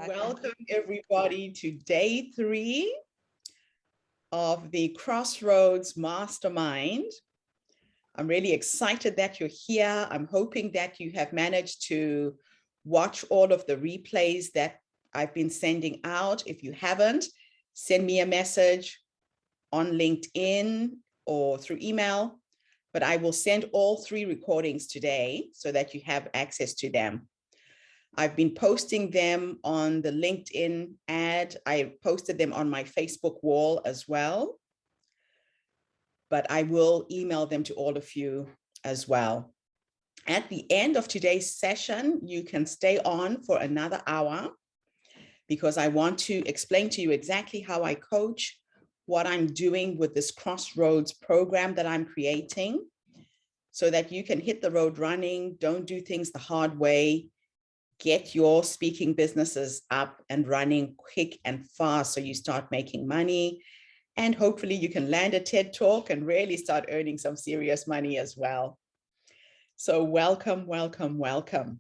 Welcome everybody to day 3 of the Crossroads Mastermind. I'm really excited that you're here. I'm hoping that you have managed to watch all of the replays that I've been sending out. If you haven't, send me a message on LinkedIn or through email, but I will send all 3 recordings today so that you have access to them. I've been posting them on the LinkedIn ad. I posted them on my Facebook wall as well, but I will email them to all of you as well. At the end of today's session, you can stay on for another hour because I want to explain to you exactly how I coach, what I'm doing with this Crossroads program that I'm creating so that you can hit the road running, don't do things the hard way, get your speaking businesses up and running quick and fast so you start making money. And hopefully you can land a TED Talk and really start earning some serious money as well. So welcome, welcome, welcome.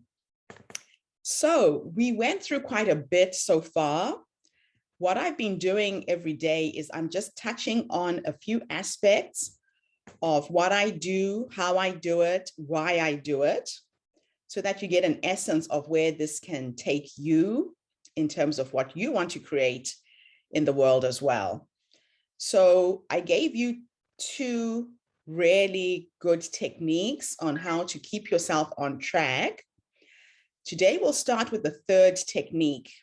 So we went through quite a bit so far. What I've been doing every day is I'm just touching on a few aspects of what I do, how I do it, why I do it, so that you get an essence of where this can take you in terms of what you want to create in the world as well. So I gave you 2 really good techniques on how to keep yourself on track. Today we'll start with the 3rd technique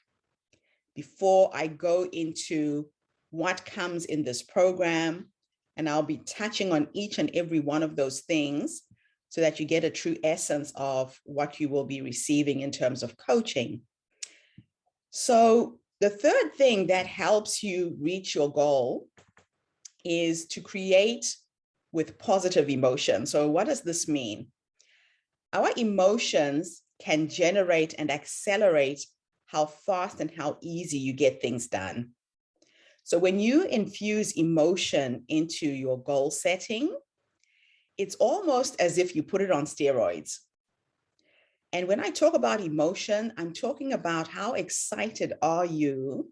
before I go into what comes in this program, and I'll be touching on each and every one of those things so that you get a true essence of what you will be receiving in terms of coaching. So the 3rd thing that helps you reach your goal is to create with positive emotion. So what does this mean? Our emotions can generate and accelerate how fast and how easy you get things done. So when you infuse emotion into your goal setting, it's almost as if you put it on steroids. And when I talk about emotion, I'm talking about how excited are you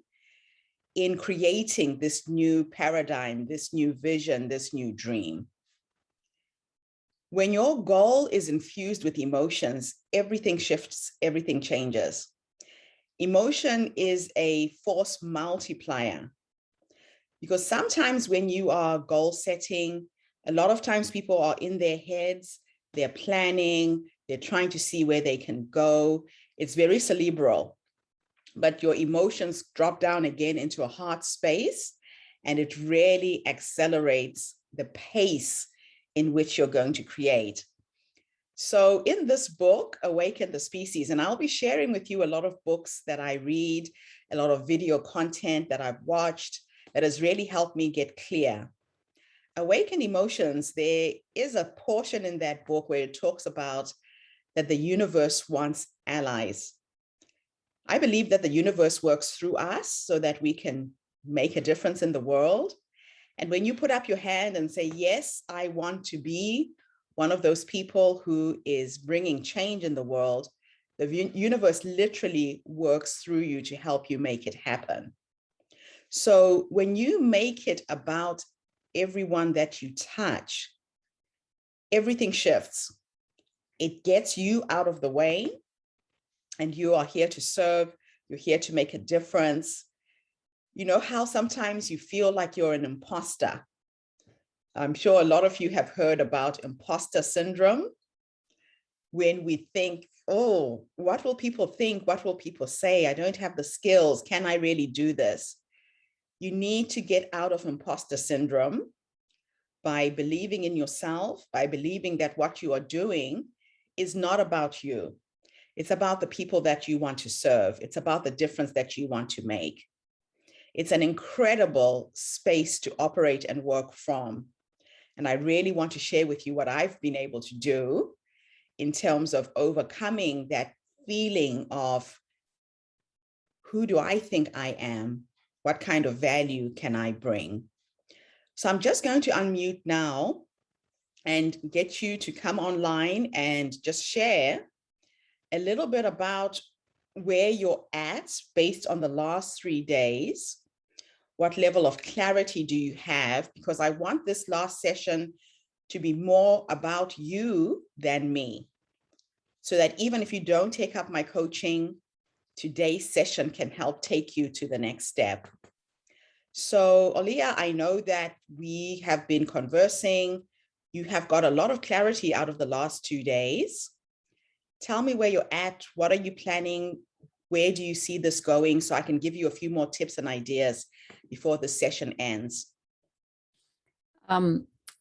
in creating this new paradigm, this new vision, this new dream. When your goal is infused with emotions, everything shifts, everything changes. Emotion is a force multiplier because sometimes when you are goal setting, a lot of times people are in their heads, they're planning, they're trying to see where they can go. It's very cerebral, but your emotions drop down again into a heart space, and it really accelerates the pace in which you're going to create. So in this book, Awaken the Species, and I'll be sharing with you a lot of books that I read, a lot of video content that I've watched that has really helped me get clear. Awaken Emotions, there is a portion in that book where it talks about that the universe wants allies. I believe that the universe works through us so that we can make a difference in the world. And when you put up your hand and say, yes, I want to be one of those people who is bringing change in the world, the universe literally works through you to help you make it happen. So when you make it about everyone that you touch, everything shifts. It gets you out of the way, and you are here to serve. You're here to make a difference. You know how sometimes you feel like you're an imposter. I'm sure a lot of you have heard about imposter syndrome, when we think, oh, what will people think? What will people say? I don't have the skills. Can I really do this? You need to get out of imposter syndrome by believing in yourself, by believing that what you are doing is not about you. It's about the people that you want to serve. It's about the difference that you want to make. It's an incredible space to operate and work from. And I really want to share with you what I've been able to do in terms of overcoming that feeling of, who do I think I am? What kind of value can I bring? So I'm just going to unmute now and get you to come online and just share a little bit about where you're at based on the last 3 days. What level of clarity do you have? Because I want this last session to be more about you than me, so that even if you don't take up my coaching, today's session can help take you to the next step. So, Olia, I know that we have been conversing. You have got a lot of clarity out of the last 2 days. Tell me where you're at. What are you planning? Where do you see this going? So I can give you a few more tips and ideas before the session ends.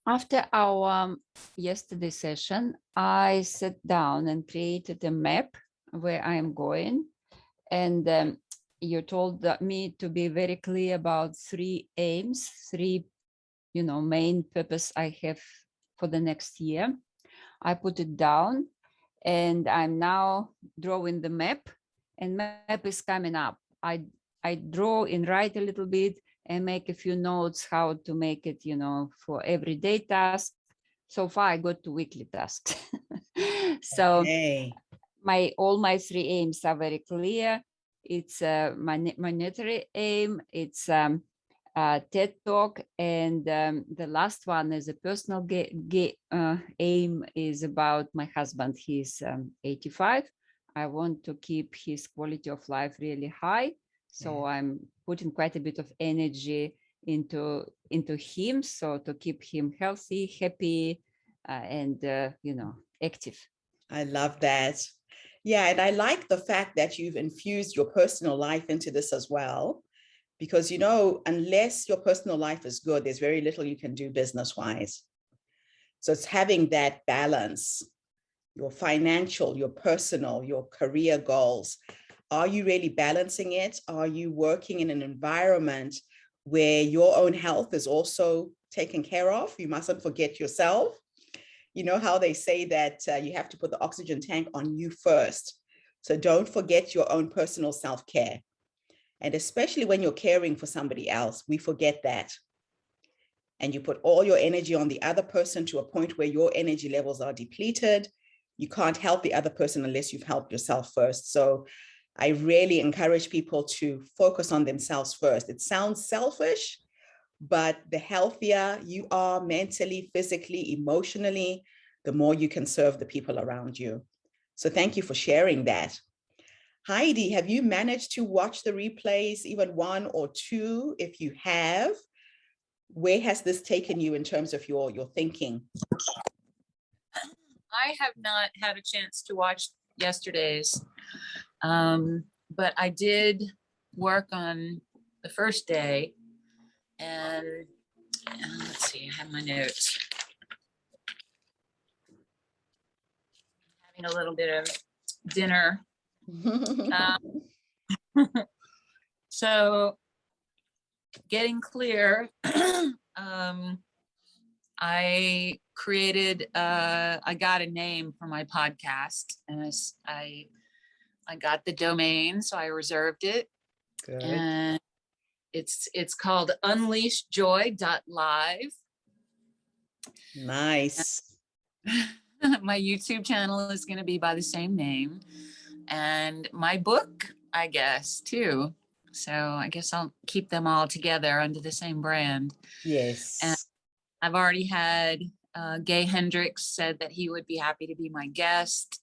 After our yesterday session, I sat down and created a map where I am going. And you told me to be very clear about 3 aims, 3, main purpose I have for the next year. I put it down and I'm now drawing the map, and map is coming up. I draw and write a little bit and make a few notes how to make it, for everyday task. So far I got to weekly tasks. So okay. all my 3 aims are very clear. It's a monetary aim, it's TED Talk, and the last one is a personal aim is about my husband. He's 85. I want to keep his quality of life really high. So I'm putting quite a bit of energy into him, so to keep him healthy, happy, and active. I love that. Yeah, and I like the fact that you've infused your personal life into this as well, because, unless your personal life is good, there's very little you can do business-wise. So it's having that balance, your financial, your personal, your career goals. Are you really balancing it? Are you working in an environment where your own health is also taken care of? You mustn't forget yourself. You know how they say that you have to put the oxygen tank on you first. So don't forget your own personal self-care. And especially when you're caring for somebody else, we forget that. And you put all your energy on the other person to a point where your energy levels are depleted. You can't help the other person unless you've helped yourself first. So I really encourage people to focus on themselves first. It sounds selfish, but the healthier you are mentally, physically, emotionally, the more you can serve the people around you. So thank you for sharing that. Heidi, have you managed to watch the replays, even 1 or 2? If you have, where has this taken you in terms of your thinking? I have not had a chance to watch yesterday's, but I did work on the first day, and let's see, I have my notes. Having a little bit of dinner. So getting clear, I created, I got a name for my podcast, and I got the domain, so I reserved it. Good. And it's called unleashjoy.live. Nice. My YouTube channel is going to be by the same name, and my book, I guess, too. So I guess I'll keep them all together under the same brand. Yes. And I've already had Gay Hendricks said that he would be happy to be my guest,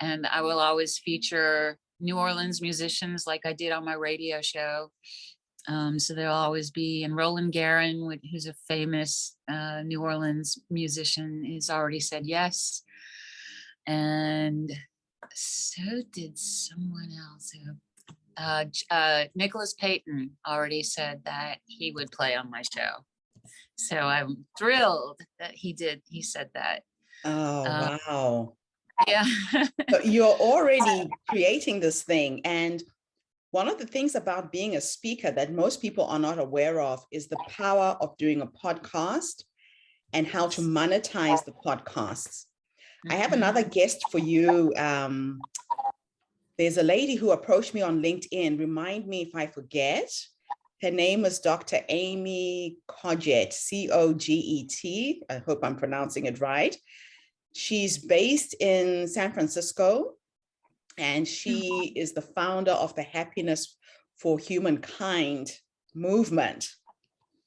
and I will always feature New Orleans musicians like I did on my radio show. So there'll always be, and Roland Guerin, who's a famous New Orleans musician, has already said yes. And so did someone else. Nicholas Payton already said that he would play on my show. So I'm thrilled that he said that. Oh, wow. Yeah. So you're already creating this thing. And one of the things about being a speaker that most people are not aware of is the power of doing a podcast and how to monetize the podcasts. I have another guest for you. There's a lady who approached me on LinkedIn. Remind me if I forget. Her name is Dr. Amy Coget, Coget. I hope I'm pronouncing it right. She's based in San Francisco. and she is the founder of the Happiness for Humankind movement.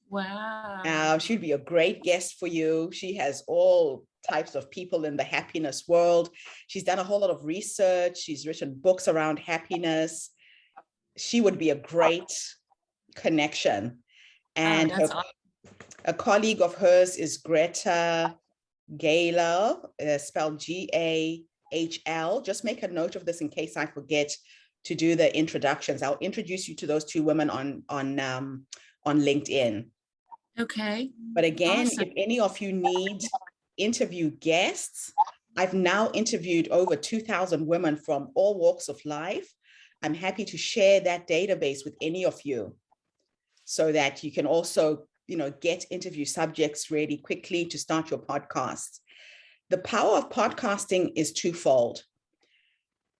Wow. She'd be a great guest for you. She has all types of people in the happiness world. She's done a whole lot of research. She's written books around happiness. She would be a great connection. And that's awesome. a colleague of hers is Greta Gayler, spelled Gahl. Just make a note of this in case I forget to do the introductions. I'll introduce you to those two women on LinkedIn. Okay. But again, Awesome. if any of you need interview guests, I've now interviewed over 2,000 women from all walks of life. I'm happy to share that database with any of you so that you can also, get interview subjects really quickly to start your podcast. The power of podcasting is twofold.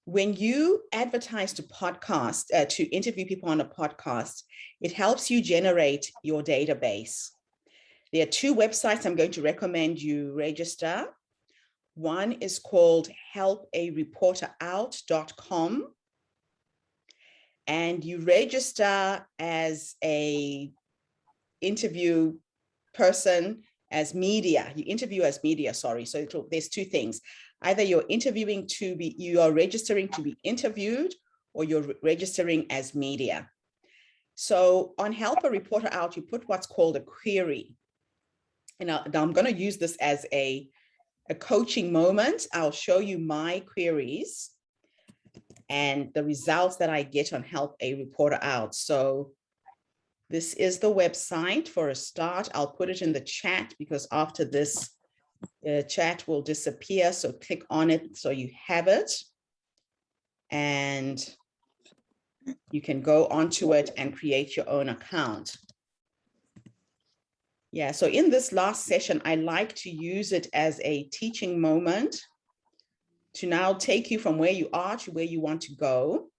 When you advertise to to interview people on a podcast, it helps you generate your database. There are two websites I'm going to recommend you register. One is called helpareporterout.com. And you register as a interview person, as media. You interview as media, sorry. So there's two things. Either you are registering to be interviewed, or you're registering as media. So on Help a Reporter Out, you put what's called a query. And now I'm going to use this as a coaching moment. I'll show you my queries and the results that I get on Help a Reporter Out. So this is the website for a start. I'll put it in the chat because after this, chat will disappear. So click on it so you have it. And you can go onto it and create your own account. Yeah, so in this last session, I like to use it as a teaching moment to now take you from where you are to where you want to go.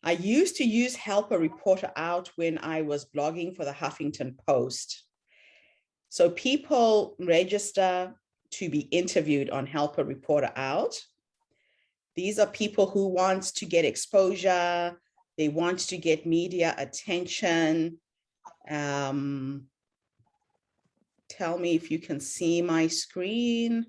I used to use Help a Reporter Out when I was blogging for the Huffington Post. So people register to be interviewed on Help a Reporter Out. These are people who want to get exposure. They want to get media attention. Tell me if you can see my screen.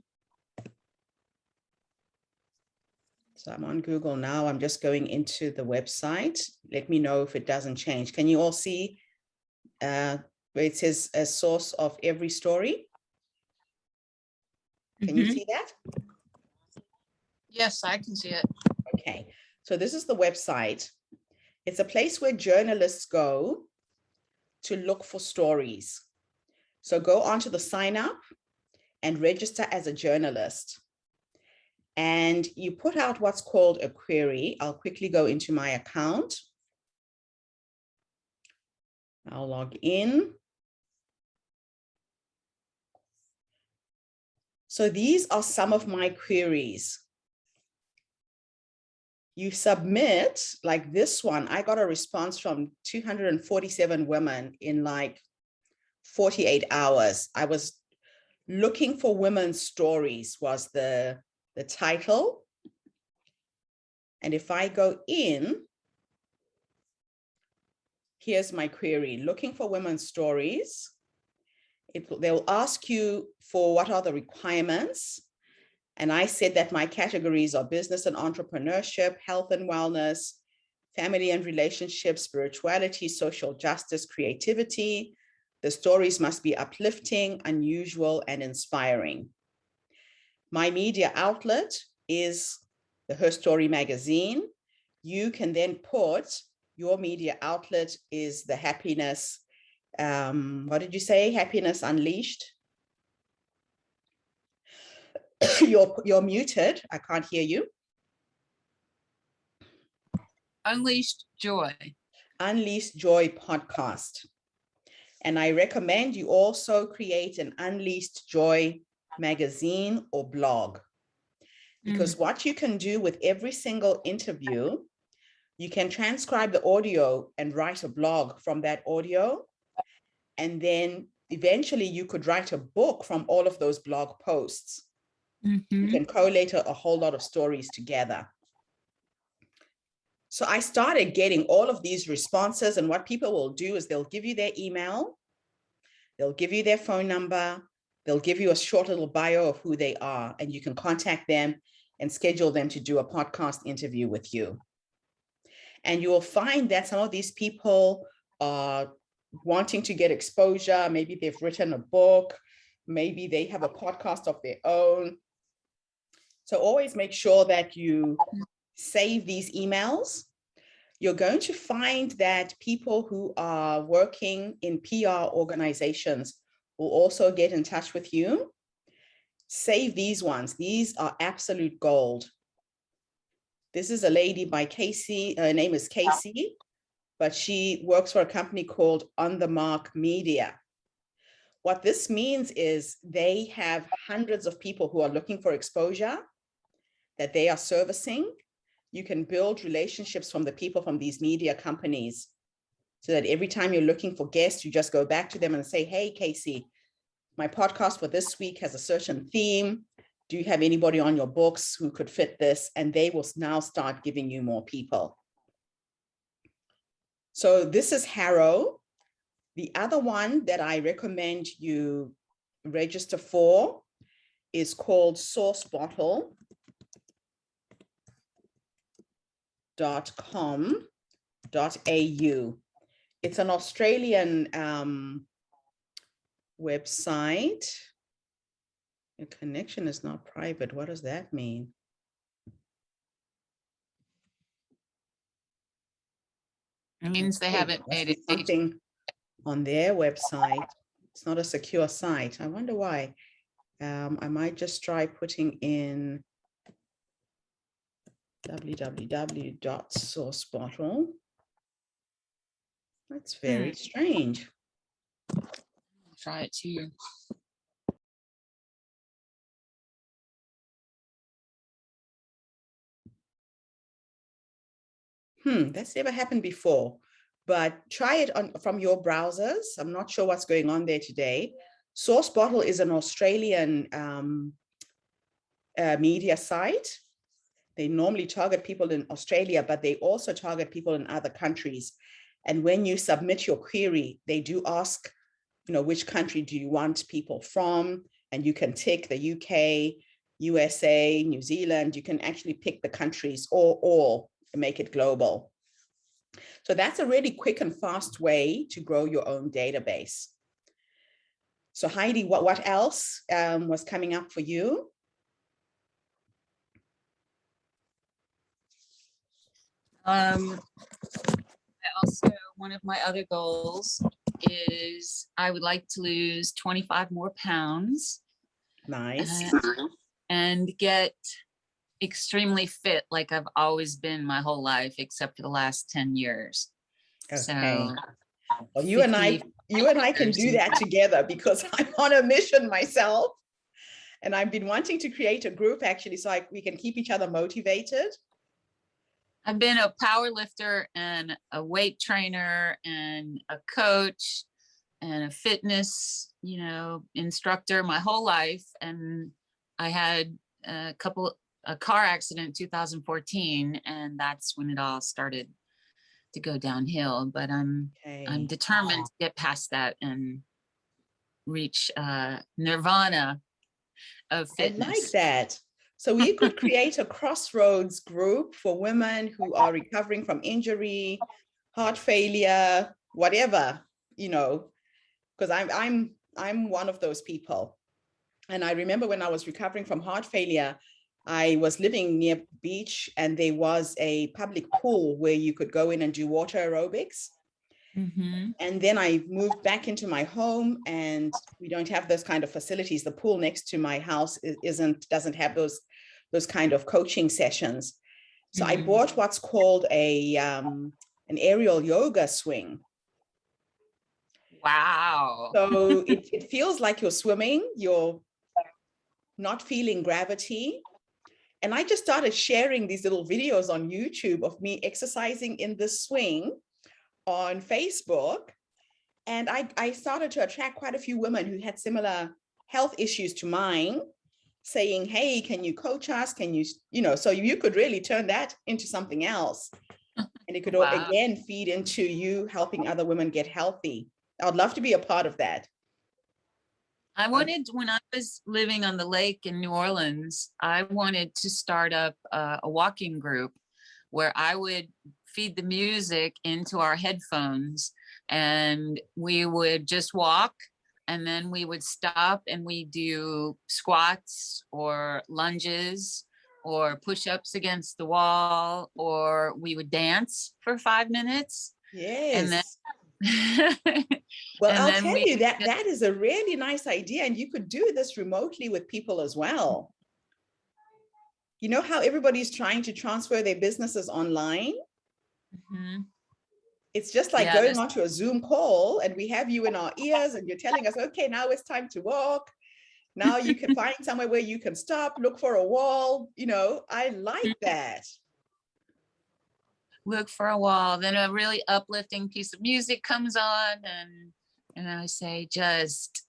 So I'm on Google now. I'm just going into the website. Let me know if it doesn't change. Can you all see where it says a source of every story? Can you see that? Yes, I can see it. Okay, so this is the website. It's a place where journalists go to look for stories. So go onto the sign up and register as a journalist. And you put out what's called a query. I'll quickly go into my account. I'll log in. So these are some of my queries. You submit, like this one, I got a response from 247 women in like 48 hours. I was looking for women's stories was the title. And if I go in, here's my query, looking for women's stories. They'll ask you for what are the requirements. And I said that my categories are business and entrepreneurship, health and wellness, family and relationships, spirituality, social justice, creativity. The stories must be uplifting, unusual, and inspiring. My media outlet is the Her Story magazine. You can then put your media outlet is the Happiness, what did you say? Happiness Unleashed. You're muted. I can't hear you. Unleashed Joy. Unleashed Joy podcast. And I recommend you also create an Unleashed Joy magazine or blog. Because what you can do with every single interview, you can transcribe the audio and write a blog from that audio. And then eventually you could write a book from all of those blog posts. You Mhm. can collate a whole lot of stories together. So I started getting all of these responses, and what people will do is they'll give you their email, they'll give you their phone number, they'll give you a short little bio of who they are, and you can contact them and schedule them to do a podcast interview with you. And you will find that some of these people are wanting to get exposure. Maybe they've written a book, maybe they have a podcast of their own. So always make sure that you save these emails. You're going to find that people who are working in PR organizations will also get in touch with you. Save these ones. These are absolute gold. This is a lady by Casey. Her name is Casey, but she works for a company called On the Mark Media. What this means is they have hundreds of people who are looking for exposure that they are servicing. You can build relationships from the people from these media companies so that every time you're looking for guests, you just go back to them and say, hey, Casey, my podcast for this week has a certain theme. Do you have anybody on your books who could fit this? And they will now start giving you more people. So this is Harrow. The other one that I recommend you register for is called sourcebottle.com.au. It's an Australian website. The connection is not private. What does that mean? It means they haven't made it. Something on their website. It's not a secure site. I wonder why. I might just try putting in www.sourcebottle. That's very strange. Try it too. That's never happened before, but try it from your browsers. I'm not sure what's going on there today. SourceBottle is an Australian media site. They normally target people in Australia, but they also target people in other countries. And when you submit your query, they do ask, which country do you want people from? And you can tick the UK, USA, New Zealand. You can actually pick the countries or all and make it global. So that's a really quick and fast way to grow your own database. So Heidi, what else was coming up for you? One of my other goals is I would like to lose 25 more pounds. Nice. And get extremely fit like I've always been my whole life, except for the last 10 years. Okay. So well, you and I can do that together because I'm on a mission myself. And I've been wanting to create a group actually so we can keep each other motivated. I've been a power lifter and a weight trainer and a coach and a fitness, instructor my whole life. And I had a car accident in 2014, and that's when it all started to go downhill. But I'm determined to get past that and reach nirvana of fitness. I like that. So we could create a Crossroads group for women who are recovering from injury, heart failure, whatever, because I'm one of those people. And I remember when I was recovering from heart failure, I was living near the beach and there was a public pool where you could go in and do water aerobics. Mm-hmm. And then I moved back into my home and we don't have those kind of facilities. The pool next to my house doesn't have those kind of coaching sessions. So I bought what's called an aerial yoga swing. Wow. So it feels like you're swimming, you're not feeling gravity. And I just started sharing these little videos on YouTube of me exercising in the swing on Facebook. And I started to attract quite a few women who had similar health issues to mine. saying, hey, can you coach us? Can you, so you could really turn that into something else. And it could Wow. again feed into you helping other women get healthy. I'd love to be a part of that. I wanted, when I was living on the lake in New Orleans, I wanted to start up a walking group where I would feed the music into our headphones and we would just walk, and then we would stop and we do squats or lunges or push-ups against the wall, or we would dance for 5 minutes. Yes. And then well, and I'll then tell you that is a really nice idea, and you could do this remotely with people as well. You know how everybody's trying to transfer their businesses online? Mhm. It's just like going onto a Zoom call and we have you in our ears and you're telling us, okay, now it's time to walk. Now you can find somewhere where you can stop, look for a wall. I like that. Look for a wall, then a really uplifting piece of music comes on, and I say, just,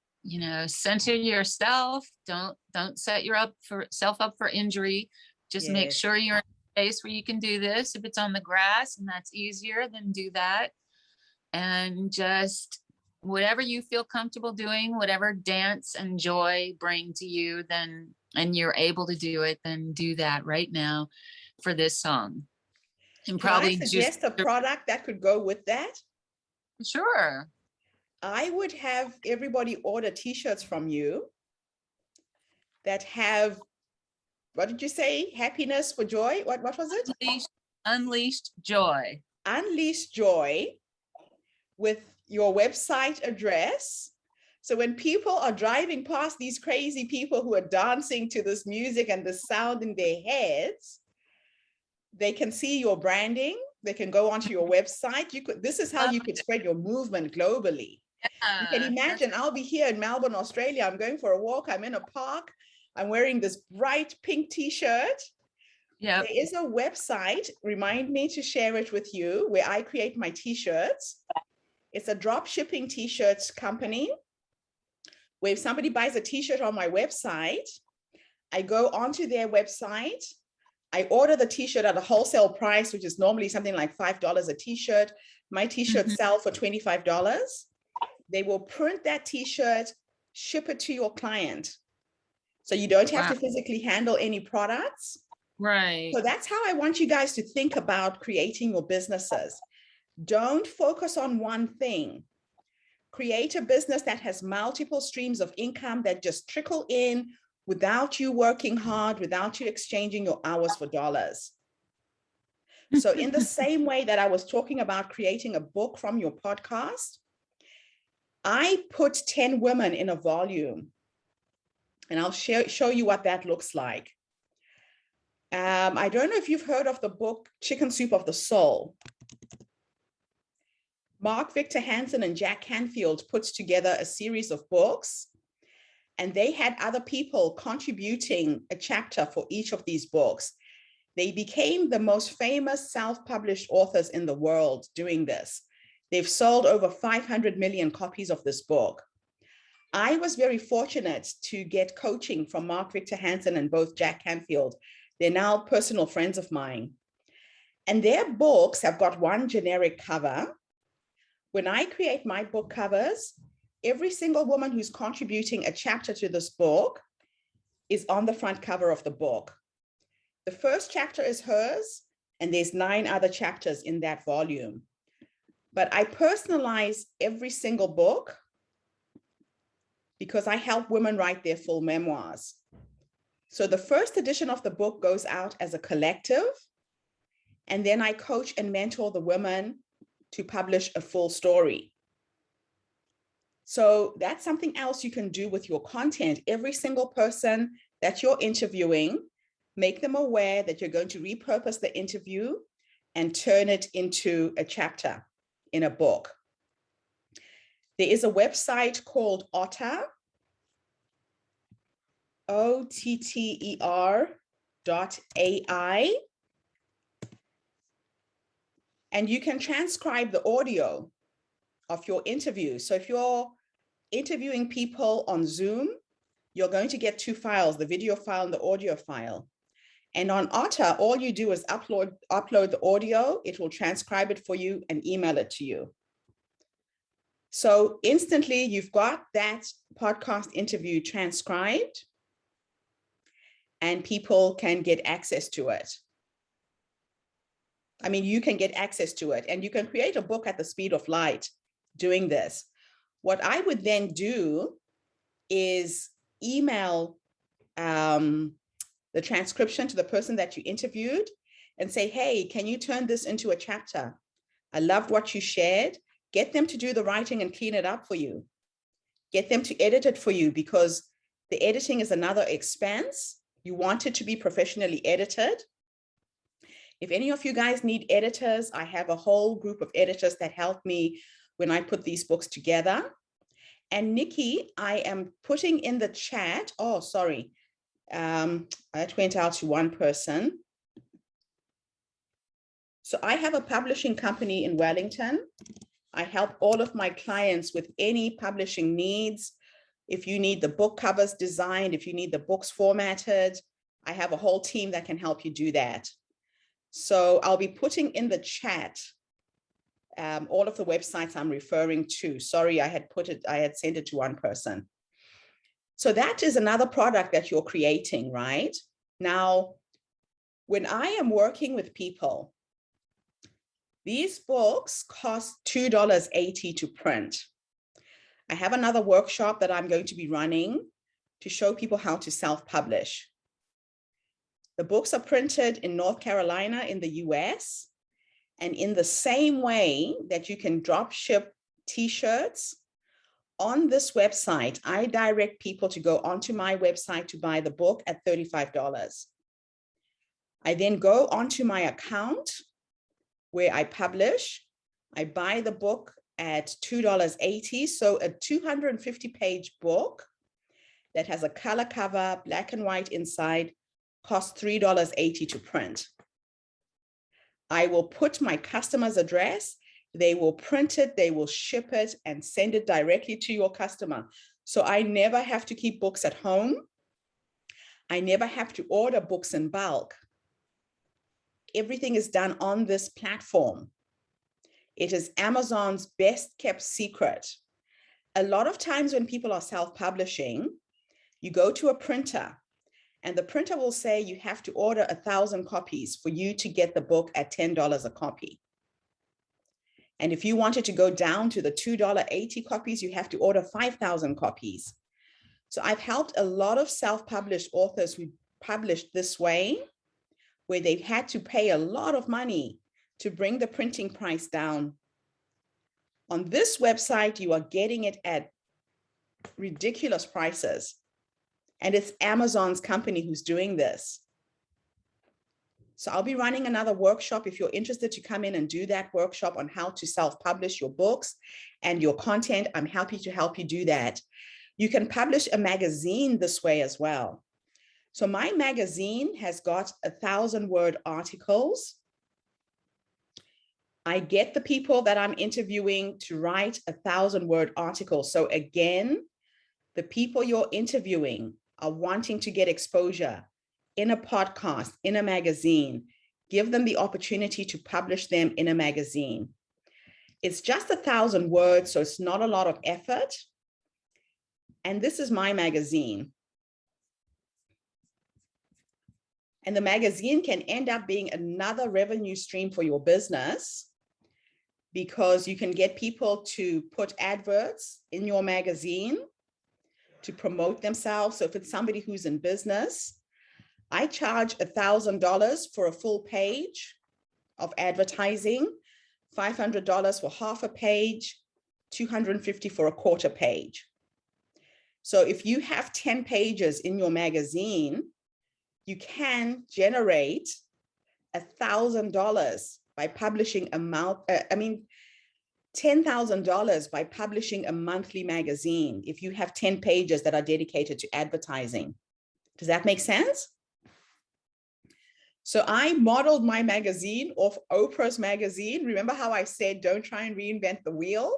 center yourself. Don't set yourself up for injury. Just make Yes. sure you're in a space where you can do this. If it's on the grass and that's easier, then do that. And just whatever you feel comfortable doing, whatever dance and joy bring to you, then, and you're able to do it, then do that right now for this song. And Can probably I suggest a product that could go with that? Sure. I would have everybody order t-shirts from you that have, what did you say? Happiness for joy? What was it? Unleashed joy. Unleashed joy with your website address. So when people are driving past these crazy people who are dancing to this music and the sound in their heads, they can see your branding. They can go onto your website. This is how you could spread your movement globally. You can imagine, I'll be here in Melbourne, Australia. I'm going for a walk. I'm in a park. I'm wearing this bright pink t-shirt. Yeah. There is a website, remind me to share it with you, where I create my t-shirts. It's a drop shipping t-shirts company where if somebody buys a t-shirt on my website, I go onto their website, I order the t-shirt at a wholesale price, which is normally something like $5 a t-shirt. My t-shirts sell for $25. They will print that t-shirt, ship it to your client. So you don't have to physically handle any products. Right. So that's how I want you guys to think about creating your businesses. Don't focus on one thing. Create a business that has multiple streams of income that just trickle in without you working hard, without you exchanging your hours for dollars. So in the same way that I was talking about creating a book from your podcast, I put 10 women in a volume, and I'll show you what that looks like. I don't know if you've heard of the book Chicken Soup of the Soul. Mark Victor Hansen and Jack Canfield put together a series of books, and they had other people contributing a chapter for each of these books. They became the most famous self-published authors in the world doing this. They've sold over 500 million copies of this book. I was very fortunate to get coaching from Mark Victor Hansen and both Jack Canfield. They're now personal friends of mine. And their books have got one generic cover. When I create my book covers, every single woman who's contributing a chapter to this book is on the front cover of the book. The first chapter is hers, and there's 9 other chapters in that volume. But I personalize every single book because I help women write their full memoirs. So the first edition of the book goes out as a collective, and then I coach and mentor the women to publish a full story. So that's something else you can do with your content. Every single person that you're interviewing, make them aware that you're going to repurpose the interview and turn it into a chapter in a book. There is a website called Otter, OTTER.ai. And you can transcribe the audio of your interview. So if you're interviewing people on Zoom, you're going to get two files, the video file and the audio file. And on Otter, all you do is upload the audio, it will transcribe it for you and email it to you. So instantly you've got that podcast interview transcribed and people can get access to it. I mean, you can get access to it and you can create a book at the speed of light doing this. What I would then do is email the transcription to the person that you interviewed and say, hey, can you turn this into a chapter? I loved what you shared. Get them to do the writing and clean it up for you. Get them to edit it for you because the editing is another expense. You want it to be professionally edited. If any of you guys need editors, I have a whole group of editors that help me when I put these books together. And Nikki, I am putting in the chat. Oh, sorry. That went out to one person. So I have a publishing company in Wellington. I help all of my clients with any publishing needs. If you need the book covers designed, if you need the books formatted, I have a whole team that can help you do that. So I'll be putting in the chat all of the websites I'm referring to. Sorry, I had sent it to one person. So that is another product that you're creating, right? Now, when I am working with people, these books cost $2.80 to print. I have another workshop that I'm going to be running to show people how to self-publish. The books are printed in North Carolina in the US, and in the same way that you can drop ship t-shirts, on this website, I direct people to go onto my website to buy the book at $35. I then go onto my account where I publish. I buy the book at $2.80. So a 250-page book that has a color cover, black and white inside, costs $3.80 to print. I will put my customer's address. They will print it, they will ship it and send it directly to your customer. So I never have to keep books at home. I never have to order books in bulk. Everything is done on this platform. It is Amazon's best kept secret. A lot of times when people are self-publishing, you go to a printer and the printer will say you have to order 1,000 copies for you to get the book at $10 a copy. And if you wanted to go down to the $2.80 copies, you have to order 5,000 copies. So I've helped a lot of self-published authors who published this way, where they've had to pay a lot of money to bring the printing price down. On this website, you are getting it at ridiculous prices. And it's Amazon's company who's doing this. So I'll be running another workshop if you're interested to come in and do that workshop on how to self-publish your books and your content. I'm happy to help you do that. You can publish a magazine this way as well. So my magazine has got 1,000-word articles. I get the people that I'm interviewing to write 1,000-word articles. So again, the people you're interviewing are wanting to get exposure in a podcast, in a magazine. Give them the opportunity to publish them in a magazine. It's just 1,000 words, so it's not a lot of effort. And this is my magazine. And the magazine can end up being another revenue stream for your business because you can get people to put adverts in your magazine to promote themselves. So if it's somebody who's in business, I charge $1,000 for a full page of advertising, $500 for half a page, $250 for a quarter page. So if you have 10 pages in your magazine, you can generate $1,000 by publishing $10,000 by publishing a monthly magazine if you have 10 pages that are dedicated to advertising. Does that make sense? So I modeled my magazine off Oprah's magazine. Remember how I said, don't try and reinvent the wheel?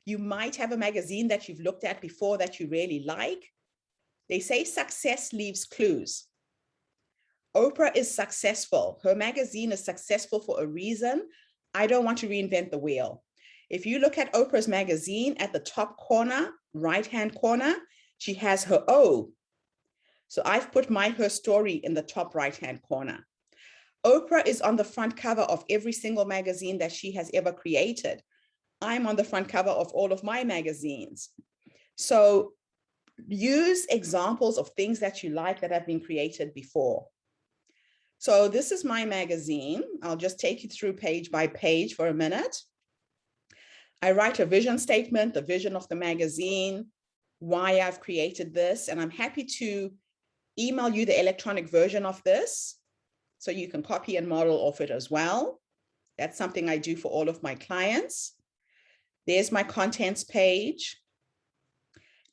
You might have a magazine that you've looked at before that you really like. They say success leaves clues. Oprah is successful. Her magazine is successful for a reason. I don't want to reinvent the wheel. If you look at Oprah's magazine at the top corner, right-hand corner, she has her O. So I've put her story in the top right-hand corner. Oprah is on the front cover of every single magazine that she has ever created. I'm on the front cover of all of my magazines. So use examples of things that you like that have been created before. So this is my magazine. I'll just take you through page by page for a minute. I write a vision statement, the vision of the magazine, why I've created this, and I'm happy to email you the electronic version of this so you can copy and model off it as well. That's something I do for all of my clients. There's my contents page.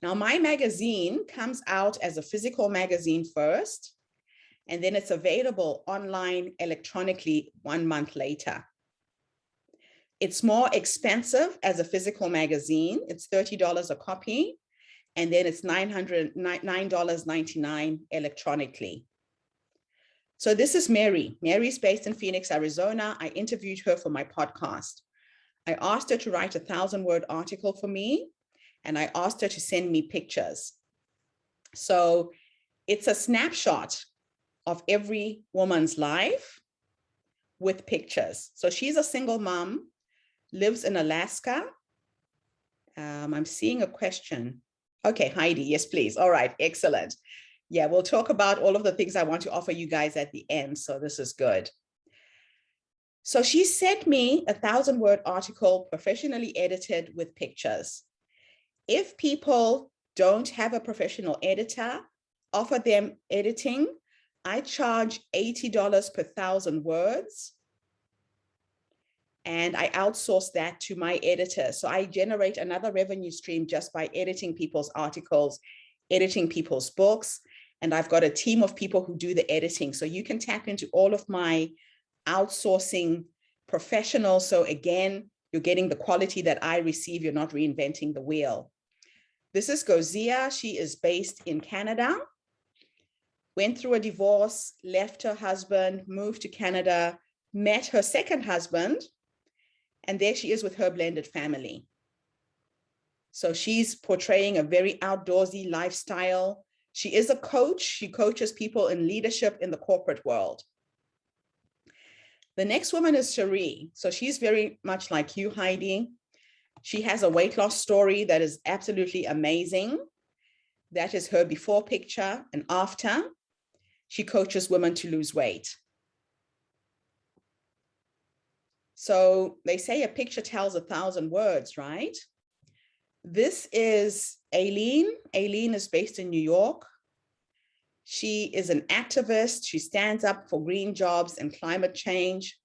Now, my magazine comes out as a physical magazine first, and then it's available online electronically 1 month later. It's more expensive as a physical magazine. It's $30 a copy, and then it's $9.99 electronically. So this is Mary. Mary's based in Phoenix, Arizona. I interviewed her for my podcast. I asked her to write a 1,000-word article for me, and I asked her to send me pictures. So it's a snapshot of every woman's life with pictures. So she's a single mom, lives in Alaska. I'm seeing a question. Okay, Heidi, yes, please. All right, excellent. Yeah, we'll talk about all of the things I want to offer you guys at the end. So this is good. So she sent me a 1,000-word article, professionally edited with pictures. If people don't have a professional editor, offer them editing. I charge $80 per 1,000 words. And I outsource that to my editor. So I generate another revenue stream just by editing people's articles, editing people's books. And I've got a team of people who do the editing. So you can tap into all of my outsourcing professionals. So again, you're getting the quality that I receive. You're not reinventing the wheel. This is Gozia. She is based in Canada. Went through a divorce, left her husband, moved to Canada, met her second husband, and there she is with her blended family. So she's portraying a very outdoorsy lifestyle. She is a coach. She coaches people in leadership in the corporate world. The next woman is Cherie. So she's very much like you, Heidi. She has a weight loss story that is absolutely amazing. That is her before picture and after. She coaches women to lose weight. So they say a picture tells 1,000 words, right? This is Aileen. Aileen is based in New York. She is an activist. She stands up for green jobs and climate change.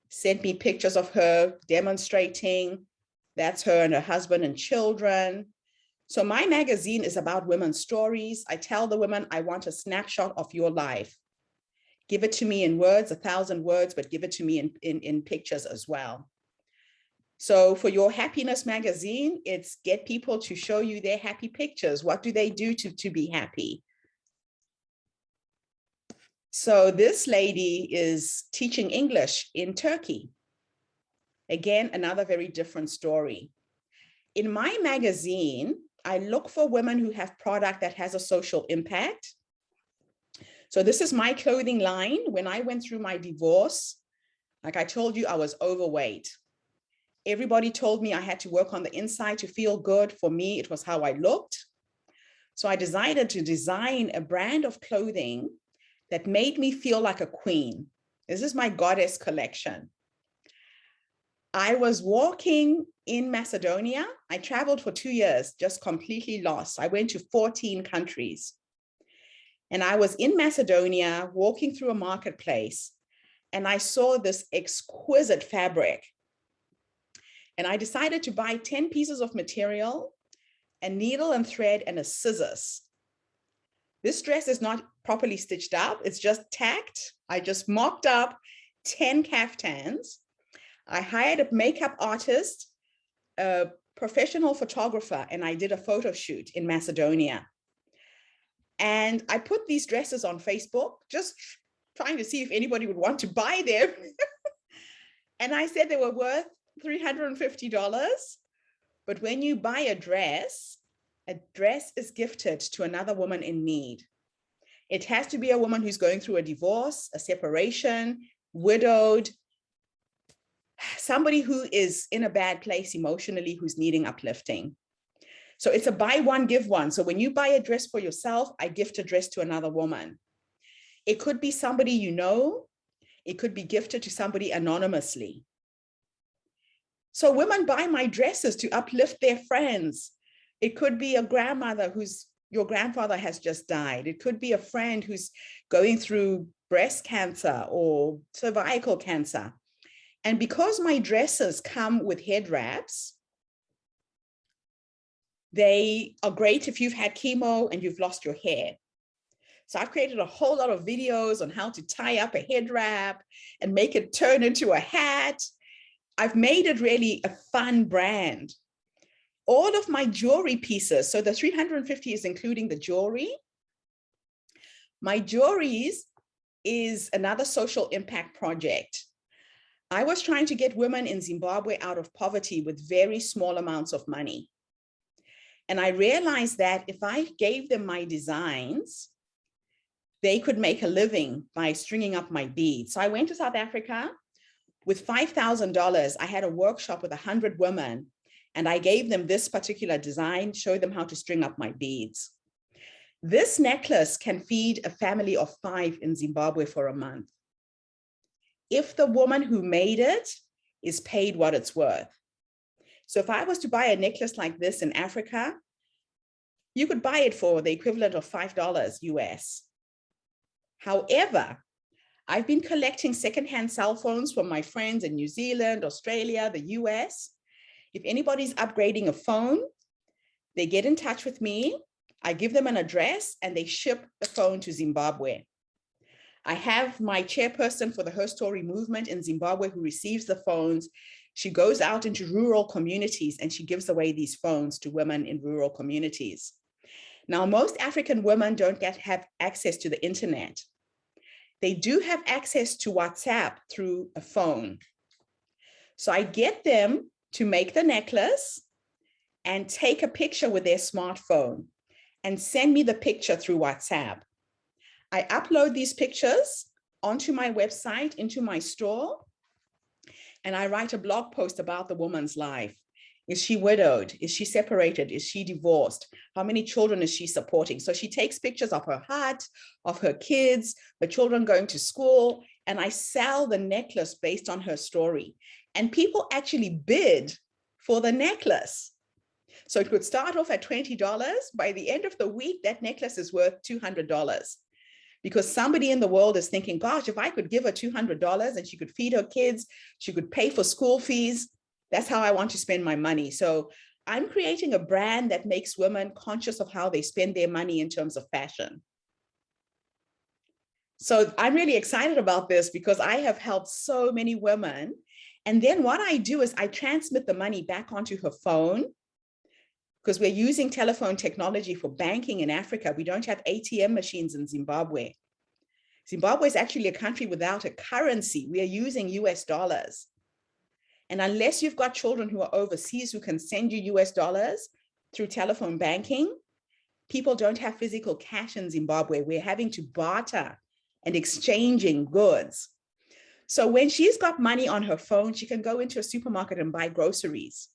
Sent me pictures of her demonstrating. That's her and her husband and children. So my magazine is about women's stories. I tell the women, I want a snapshot of your life. Give it to me in words, 1,000 words, but give it to me in pictures as well. So for your happiness magazine, it's get people to show you their happy pictures. What do they do to be happy? So this lady is teaching English in Turkey. Again, another very different story. In my magazine, I look for women who have product that has a social impact. So this is my clothing line. When I went through my divorce, like I told you, I was overweight. Everybody told me I had to work on the inside to feel good. For me, it was how I looked. So I decided to design a brand of clothing that made me feel like a queen. This is my goddess collection. I was walking in Macedonia. I traveled for 2 years, just completely lost. I went to 14 countries. And I was in Macedonia walking through a marketplace, and I saw this exquisite fabric. And I decided to buy 10 pieces of material, a needle and thread, and a scissors. This dress is not properly stitched up. It's just tacked. I just mocked up 10 kaftans. I hired a makeup artist, a professional photographer, and I did a photo shoot in Macedonia. And I put these dresses on Facebook, just trying to see if anybody would want to buy them. And I said they were worth $350. But when you buy a dress is gifted to another woman in need. It has to be a woman who's going through a divorce, a separation, widowed, somebody who is in a bad place emotionally, who's needing uplifting. So it's a buy one, give one. So when you buy a dress for yourself, I gift a dress to another woman. It could be somebody you know. It could be gifted to somebody anonymously. So women buy my dresses to uplift their friends. It could be a grandmother whose your grandfather has just died. It could be a friend who's going through breast cancer or cervical cancer. And because my dresses come with head wraps, they are great if you've had chemo and you've lost your hair. So I've created a whole lot of videos on how to tie up a head wrap and make it turn into a hat. I've made it really a fun brand. All of my jewelry pieces, so the 350 is including the jewelry. My jewelries is another social impact project. I was trying to get women in Zimbabwe out of poverty with very small amounts of money. And I realized that if I gave them my designs, they could make a living by stringing up my beads. So I went to South Africa with $5,000. I had a workshop with 100 women, and I gave them this particular design, showed them how to string up my beads. This necklace can feed a family of 5 in Zimbabwe for a month, if the woman who made it is paid what it's worth. So if I was to buy a necklace like this in Africa, you could buy it for the equivalent of $5 US. However, I've been collecting secondhand cell phones from my friends in New Zealand, Australia, the US. If anybody's upgrading a phone, they get in touch with me. I give them an address and they ship the phone to Zimbabwe. I have my chairperson for the Her Story movement in Zimbabwe who receives the phones. She goes out into rural communities and she gives away these phones to women in rural communities. Now, most African women don't have access to the internet. They do have access to WhatsApp through a phone. So I get them to make the necklace and take a picture with their smartphone and send me the picture through WhatsApp. I upload these pictures onto my website, into my store, and I write a blog post about the woman's life. Is she widowed? Is she separated? Is she divorced? How many children is she supporting? So she takes pictures of her hut, of her kids, her children going to school, and I sell the necklace based on her story. And people actually bid for the necklace. So it could start off at $20. By the end of the week, that necklace is worth $200. Because somebody in the world is thinking, gosh, if I could give her $200 and she could feed her kids, she could pay for school fees, that's how I want to spend my money. So I'm creating a brand that makes women conscious of how they spend their money in terms of fashion. So I'm really excited about this because I have helped so many women. And then what I do is I transmit the money back onto her phone, because we're using telephone technology for banking in Africa. We don't have ATM machines in Zimbabwe. Zimbabwe is actually a country without a currency. We are using US dollars. And unless you've got children who are overseas who can send you US dollars through telephone banking, people don't have physical cash in Zimbabwe. We're having to barter and exchanging goods. So when she's got money on her phone, she can go into a supermarket and buy groceries.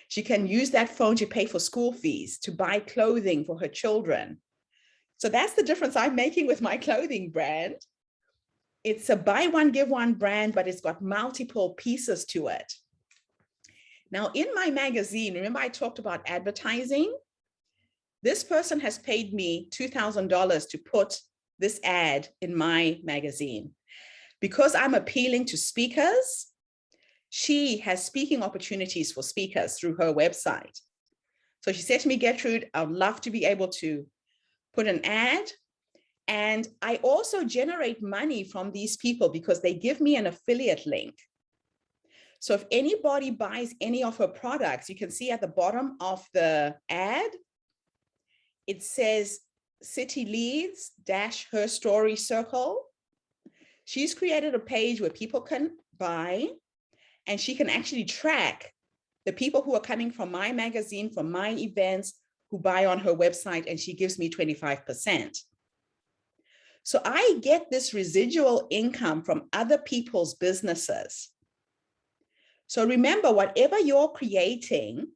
She can use that phone to pay for school fees, to buy clothing for her children. So that's the difference I'm making with my clothing brand. It's a buy one, give one brand, but it's got multiple pieces to it. Now, in my magazine, remember I talked about advertising? This person has paid me $2,000 to put this ad in my magazine. Because I'm appealing to speakers, she has speaking opportunities for speakers through her website. So she said to me, Gertrude, I'd love to be able to put an ad. And I also generate money from these people because they give me an affiliate link. So if anybody buys any of her products, you can see at the bottom of the ad, it says City Leads - Her Story Circle. She's created a page where people can buy, and she can actually track the people who are coming from my magazine, from my events, who buy on her website, and she gives me 25%. So I get this residual income from other people's businesses. So remember, whatever you're creating,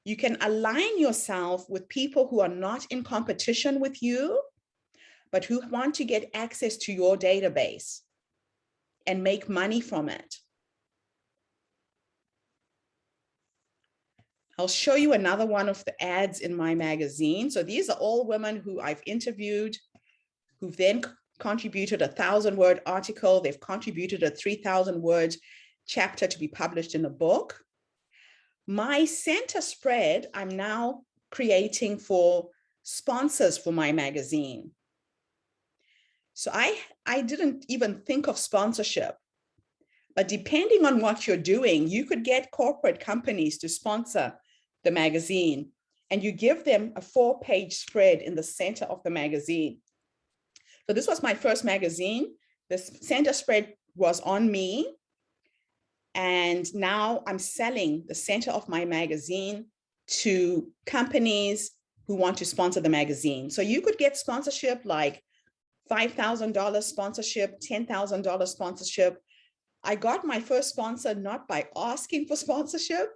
you can align yourself with people who are not in competition with you, but who want to get access to your database and make money from it. I'll show you another one of the ads in my magazine. So these are all women who I've interviewed, who've then contributed a 1,000-word article. They've contributed a 3,000-word chapter to be published in a book. My center spread, I'm now creating for sponsors for my magazine. So I didn't even think of sponsorship, but depending on what you're doing, you could get corporate companies to sponsor the magazine, and you give them a 4-page spread in the center of the magazine. So this was my first magazine. The center spread was on me. And now I'm selling the center of my magazine to companies who want to sponsor the magazine. So you could get sponsorship like $5,000 sponsorship, $10,000 sponsorship. I got my first sponsor not by asking for sponsorship,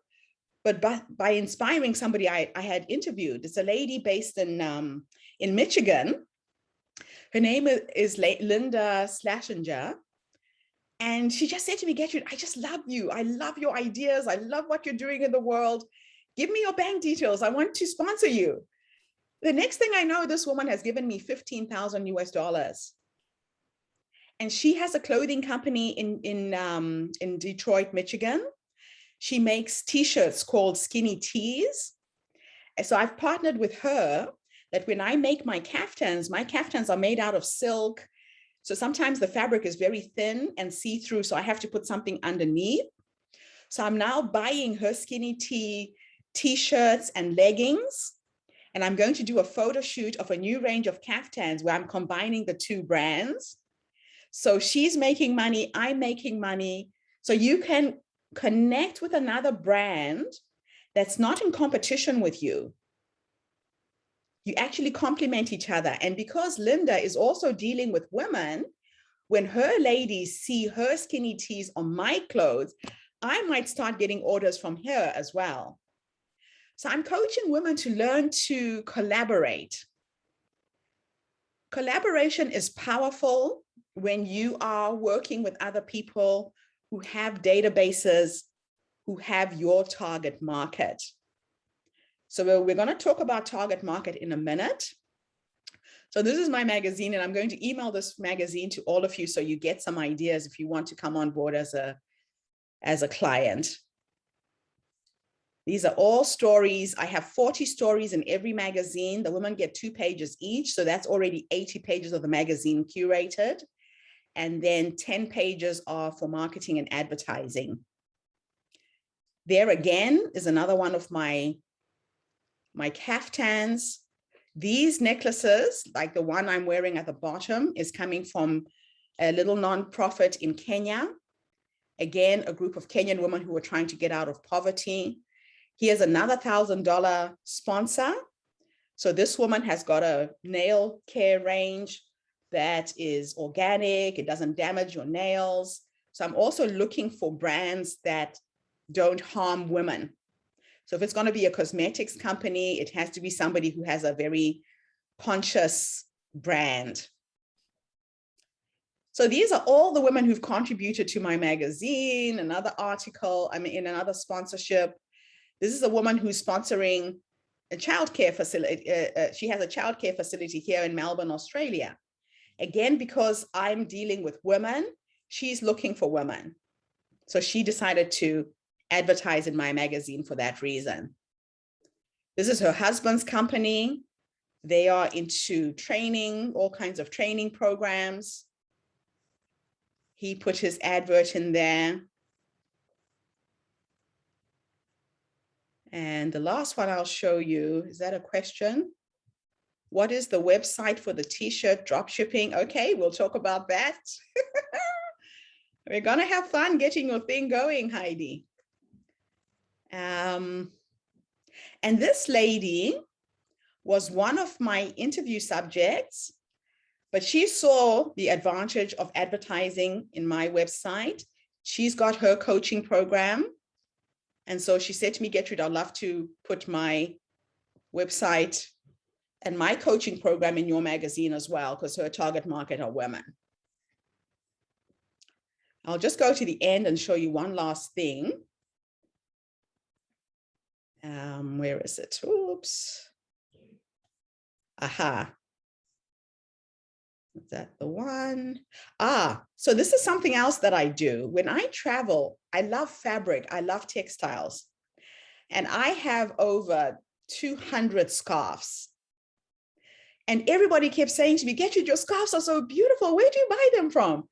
but by inspiring somebody I had interviewed. It's a lady based in Michigan. Her name is Linda Slashinger. And she just said to me, Gertrude, I just love you. I love your ideas. I love what you're doing in the world. Give me your bank details. I want to sponsor you. The next thing I know, this woman has given me $15,000 US. And she has a clothing company in Detroit, Michigan. She makes t-shirts called Skinny Tees. And so I've partnered with her that when I make my caftans are made out of silk. So sometimes the fabric is very thin and see-through, so I have to put something underneath. So I'm now buying her Skinny Tee t-shirts and leggings. And I'm going to do a photo shoot of a new range of caftans where I'm combining the two brands. So she's making money, I'm making money. So you can connect with another brand that's not in competition with you. You actually complement each other. And because Linda is also dealing with women, when her ladies see her Skinny Tees on my clothes, I might start getting orders from her as well. So I'm coaching women to learn to collaborate. Collaboration is powerful when you are working with other people who have databases, who have your target market. So we're going to talk about target market in a minute. So this is my magazine, and I'm going to email this magazine to all of you so you get some ideas if you want to come on board as a client. These are all stories. I have 40 stories in every magazine. The women get 2 pages each. So that's already 80 pages of the magazine curated. And then 10 pages are for marketing and advertising. There again is another one of my caftans. These necklaces, like the one I'm wearing at the bottom, is coming from a little nonprofit in Kenya. Again, a group of Kenyan women who are trying to get out of poverty. Here's another $1,000 sponsor. So this woman has got a nail care range that is organic. It doesn't damage your nails. So I'm also looking for brands that don't harm women. So if it's going to be a cosmetics company, it has to be somebody who has a very conscious brand. So these are all the women who've contributed to my magazine, another article, in another sponsorship. This is a woman who's sponsoring a childcare facility. She has a childcare facility here in Melbourne, Australia. Again, because I'm dealing with women, she's looking for women. So she decided to advertise in my magazine for that reason. This is her husband's company. They are into training, all kinds of training programs. He put his advert in there. And the last one I'll show you, is that a question? What is the website for the t-shirt drop shipping? Okay, we'll talk about that. We're gonna have fun getting your thing going, Heidi. And this lady was one of my interview subjects, but she saw the advantage of advertising in my website. She's got her coaching program. And so she said to me, Gertrude, I'd love to put my website and my coaching program in your magazine as well, because her target market are women. I'll just go to the end and show you one last thing. Where is it? Oops. Aha. Is that the one? So this is something else that I do. When I travel, I love fabric. I love textiles. And I have over 200 scarves. And everybody kept saying to me, Gertrude, your scarves are so beautiful. Where do you buy them from?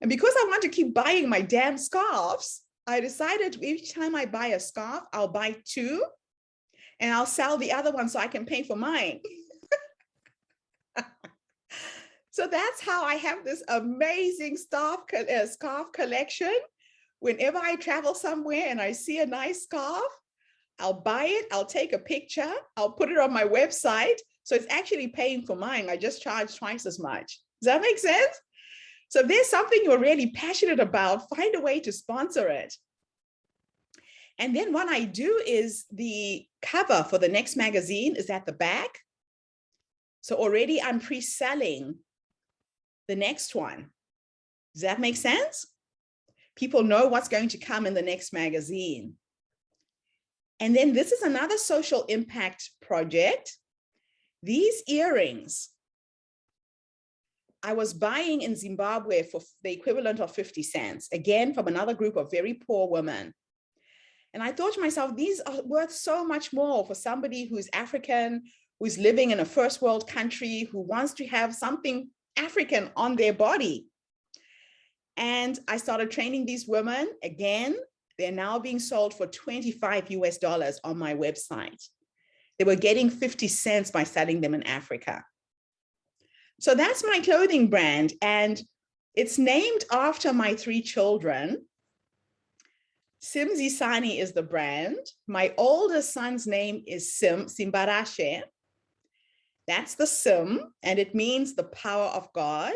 And because I want to keep buying my damn scarves, I decided each time I buy a scarf, I'll buy 2 and I'll sell the other one so I can pay for mine. So that's how I have this amazing scarf collection. Whenever I travel somewhere and I see a nice scarf, I'll buy it, I'll take a picture, I'll put it on my website. So it's actually paying for mine. I just charge twice as much. Does that make sense? So if there's something you're really passionate about, find a way to sponsor it. And then what I do is the cover for the next magazine is at the back. So already I'm pre-selling the next one. Does that make sense? People know what's going to come in the next magazine. And then this is another social impact project. These earrings, I was buying in Zimbabwe for the equivalent of 50 cents, again, from another group of very poor women. And I thought to myself, these are worth so much more for somebody who's African, who's living in a first world country, who wants to have something African on their body. And I started training these women. Again, they're now being sold for $25 US on my website. They were getting 50 cents by selling them in Africa. So that's my clothing brand. And it's named after my 3 children. Simzisani is the brand. My oldest son's name is Simbarashe. That's the Sim, and it means the power of God.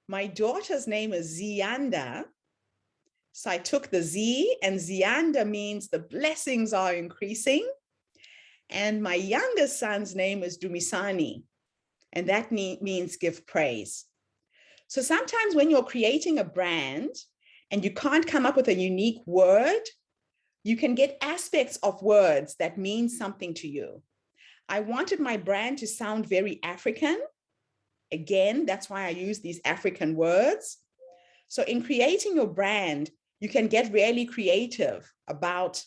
My daughter's name is Zianda. So I took the Z, and Zianda means the blessings are increasing. And my youngest son's name is Dumisani, and that means give praise. So sometimes when you're creating a brand and you can't come up with a unique word, you can get aspects of words that mean something to you. I wanted my brand to sound very African. Again, that's why I use these African words. So in creating your brand, you can get really creative about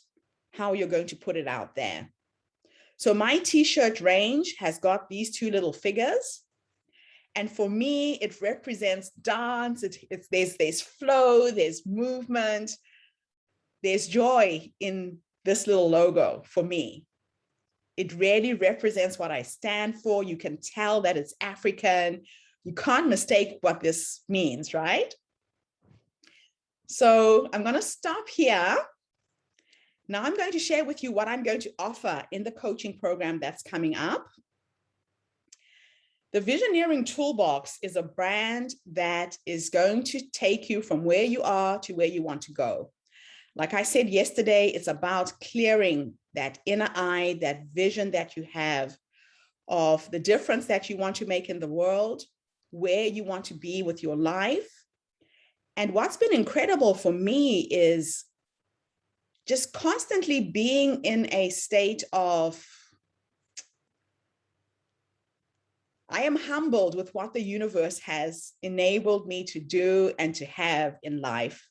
how you're going to put it out there. So my t-shirt range has got these 2 little figures. And for me, it represents dance. There's flow, there's movement, there's joy in this little logo for me. It really represents what I stand for. You can tell that it's African. You can't mistake what this means, right? So I'm going to stop here. Now I'm going to share with you what I'm going to offer in the coaching program that's coming up. The Visioneering Toolbox is a brand that is going to take you from where you are to where you want to go. Like I said yesterday, it's about clearing that inner eye, that vision that you have of the difference that you want to make in the world, where you want to be with your life. And what's been incredible for me is just constantly being in a state of, I am humbled with what the universe has enabled me to do and to have in life.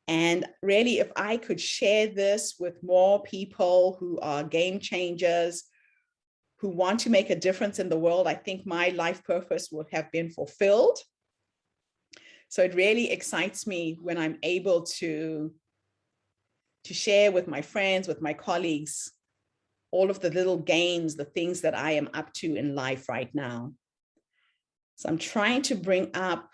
And really, if I could share this with more people who are game changers, who want to make a difference in the world, I think my life purpose would have been fulfilled. So it really excites me when I'm able to share with my friends, with my colleagues, all of the little games, the things that I am up to in life right now. So I'm trying to bring up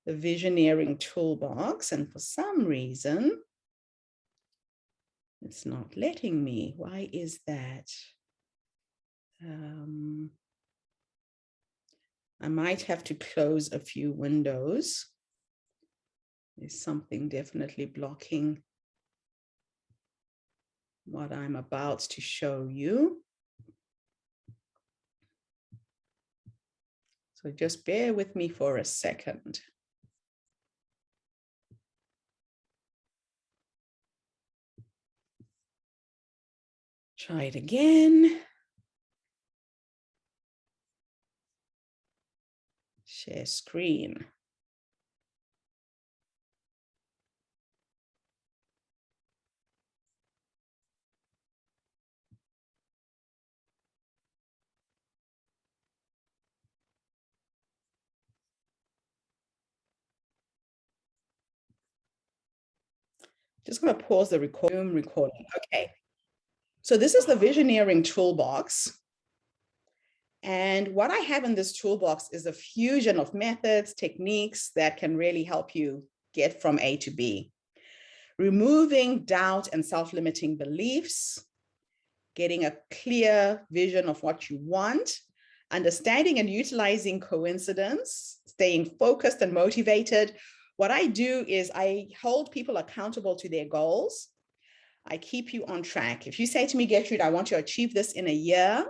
the visioneering toolbox, and for some reason, it's not letting me. Why is that? I might have to close a few windows. There's something definitely blocking what I'm about to show you. So just bear with me for a second. Try it again. Share screen. Just going to pause the recording. Okay. So this is the visioneering toolbox. And what I have in this toolbox is a fusion of methods, techniques that can really help you get from A to B. Removing doubt and self-limiting beliefs, getting a clear vision of what you want, understanding and utilizing coincidence, staying focused and motivated. What I do is I hold people accountable to their goals. I keep you on track. If you say to me, Gertrude, I want to achieve this in a year,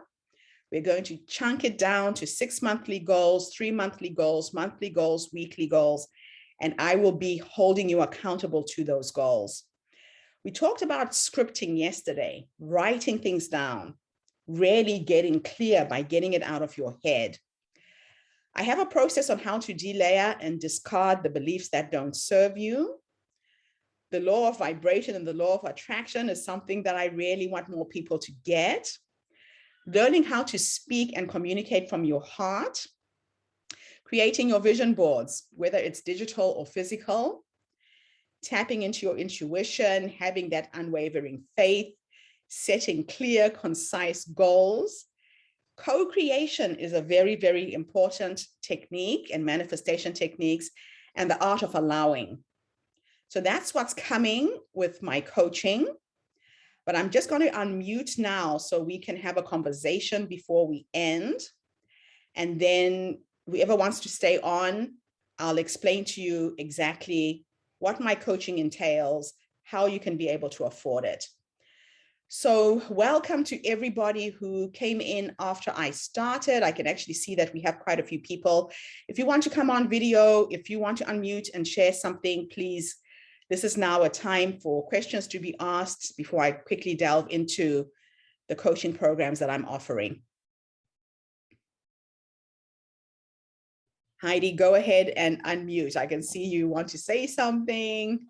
we're going to chunk it down to 6 monthly goals, 3 monthly goals, monthly goals, weekly goals, and I will be holding you accountable to those goals. We talked about scripting yesterday, writing things down, really getting clear by getting it out of your head. I have a process on how to delayer and discard the beliefs that don't serve you. The law of vibration and the law of attraction is something that I really want more people to get. Learning how to speak and communicate from your heart. Creating your vision boards, whether it's digital or physical. Tapping into your intuition, having that unwavering faith, setting clear, concise goals. Co-creation is a very, very important technique and manifestation techniques, and the art of allowing. So that's what's coming with my coaching. But I'm just going to unmute now so we can have a conversation before we end. And then whoever wants to stay on, I'll explain to you exactly what my coaching entails, how you can be able to afford it. So welcome to everybody who came in after I started. I can actually see that we have quite a few people. If you want to come on video, if you want to unmute and share something, please, this is now a time for questions to be asked before I quickly delve into the coaching programs that I'm offering. Heidi, go ahead and unmute. I can see you want to say something.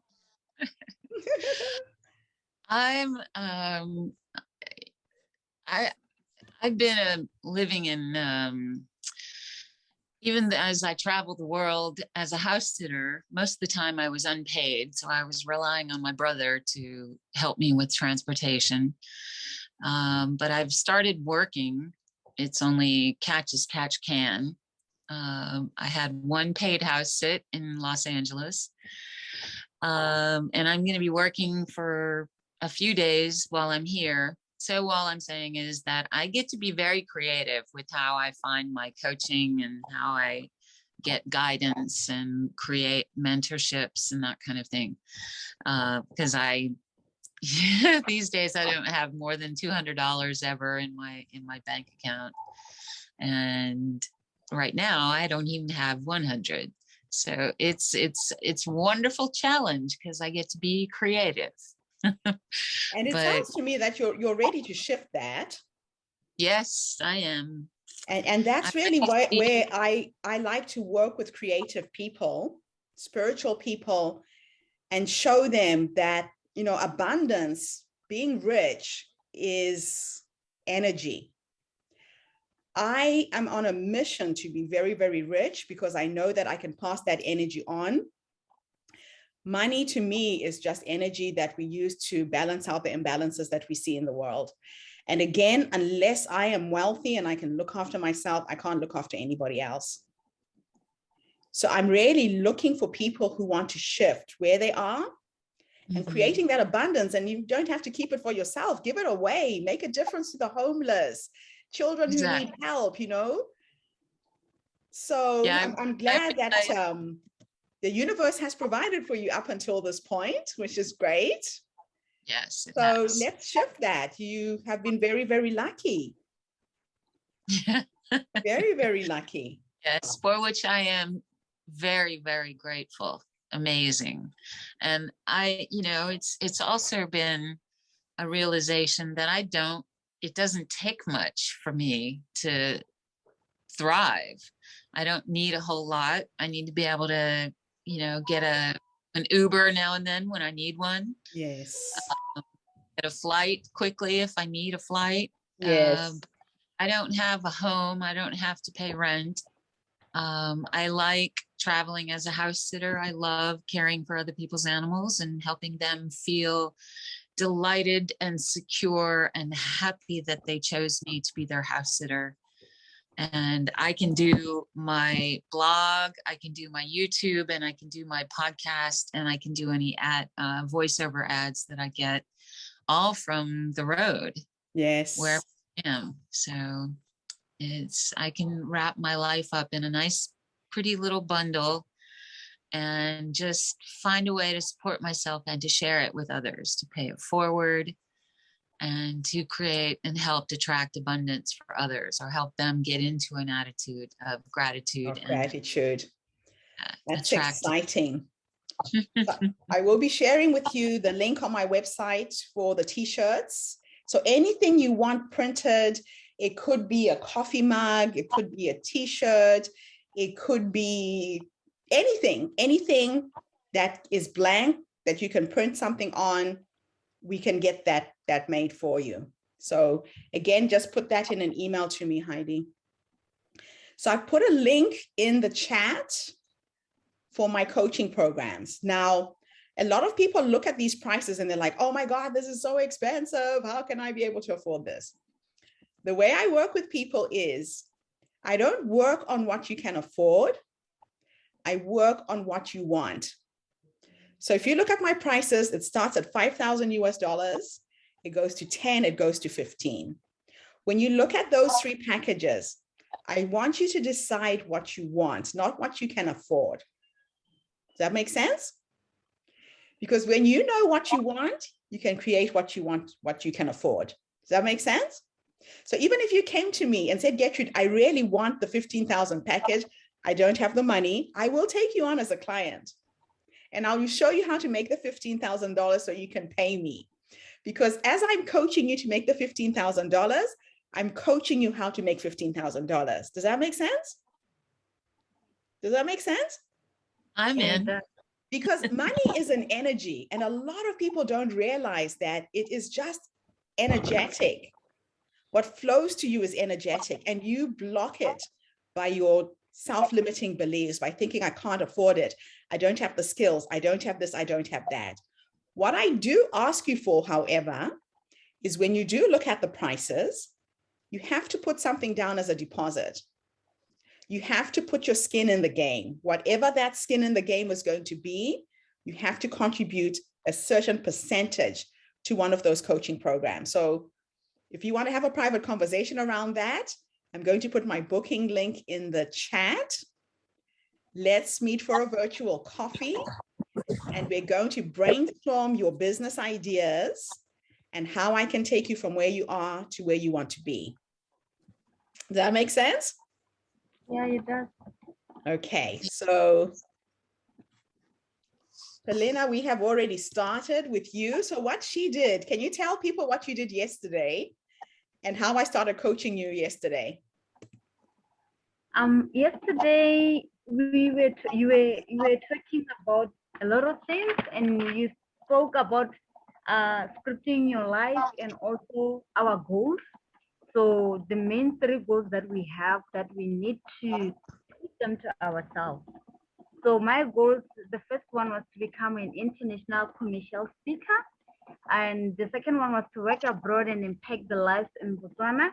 I've been living in even as I traveled the world as a house sitter. Most of the time I was unpaid, so I was relying on my brother to help me with transportation. But I've started working. It's only catch as catch can. I had one paid house sit in Los Angeles. And I'm going to be working for a few days while I'm here. So all I'm saying is that I get to be very creative with how I find my coaching and how I get guidance and create mentorships and that kind of thing. Because these days I don't have more than $200 ever in my bank account. And right now I don't even have 100. So it's wonderful challenge because I get to be creative. And it sounds to me that you're ready to shift that. Yes, I am. And that's really where I like to work with creative people, spiritual people, and show them that, you know, abundance, being rich is energy. I am on a mission to be very, very rich because I know that I can pass that energy on. Money to me is just energy that we use to balance out the imbalances that we see in the world. And again, unless I am wealthy and I can look after myself, I can't look after anybody else. So I'm really looking for people who want to shift where they are and creating that abundance. And you don't have to keep it for yourself. Give it away. Make a difference to the homeless, children who need help, you know. So yeah, I'm glad that the universe has provided for you up until this point, which is great. Yes. So let's shift that. You have been very, very lucky. Very, very lucky. Yes, for which I am very, very grateful. Amazing. And it's also been a realization that it doesn't take much for me to thrive. I don't need a whole lot. I need to be able to, get an Uber now and then when I need one. Yes. Get a flight quickly if I need a flight. Yes. I don't have a home. I don't have to pay rent. I like traveling as a house sitter. I love caring for other people's animals and helping them feel delighted and secure and happy that they chose me to be their house sitter. And I can do my blog, I can do my YouTube, and I can do my podcast, and I can do any voiceover ads that I get, all from the road. Yes. Where I am. So I can wrap my life up in a nice, pretty little bundle and just find a way to support myself and to share it with others, to pay it forward and to create and help to attract abundance for others, or help them get into an attitude of gratitude. That's exciting. So I will be sharing with you the link on my website for the t-shirts. So anything you want printed, it could be a coffee mug, it could be a t-shirt, it could be anything that is blank that you can print something on, we can get that made for you. So again, just put that in an email to me, Heidi. So I put a link in the chat for my coaching programs. Now, a lot of people look at these prices and they're like, oh my God, this is so expensive. How can I be able to afford this? The way I work with people is I don't work on what you can afford. I work on what you want. So if you look at my prices, it starts at $5,000 US. It goes to 10, it goes to 15. When you look at those three packages, I want you to decide what you want, not what you can afford. Does that make sense? Because when you know what you want, you can create what you want, what you can afford. Does that make sense? So even if you came to me and said, Gertrude, I really want the 15,000 package, I don't have the money, I will take you on as a client. And I'll show you how to make the $15,000 so you can pay me. Because as I'm coaching you to make the $15,000, I'm coaching you how to make $15,000. Does that make sense? Does that make sense? I'm in. Because money is an energy, and a lot of people don't realize that it is just energetic. What flows to you is energetic, and you block it by your self-limiting beliefs, by thinking I can't afford it, I don't have the skills, I don't have this, I don't have that. What I do ask you for, however, is when you do look at the prices, you have to put something down as a deposit. You have to put your skin in the game. Whatever that skin in the game is going to be, you have to contribute a certain percentage to one of those coaching programs. So if you want to have a private conversation around that, I'm going to put my booking link in the chat. Let's meet for a virtual coffee, and we're going to brainstorm your business ideas and how I can take you from where you are to where you want to be. Does that make sense? Yeah, it does. Okay, so Helena, we have already started with you. So what she did, can you tell people what you did yesterday and how I started coaching you yesterday? Yesterday you were talking about a lot of things, and you spoke about scripting your life and also our goals. So the main three goals that we have, that we need to put them to ourselves. So my goals, the first one was to become an international commercial speaker. And the second one was to work abroad and impact the lives in Botswana.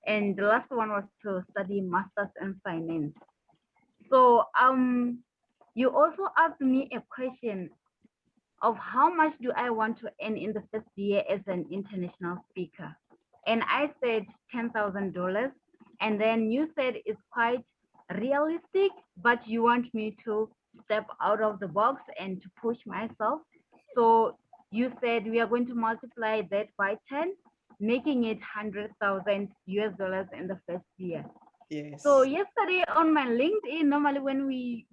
And the last one was to study masters in finance. So you also asked me a question of how much do I want to earn in the first year as an international speaker. And I said $10,000. And then you said it's quite realistic, but you want me to step out of the box and to push myself. So you said we are going to multiply that by 10, making it 100,000 US dollars in the first year. Yes. So yesterday on my LinkedIn, normally when we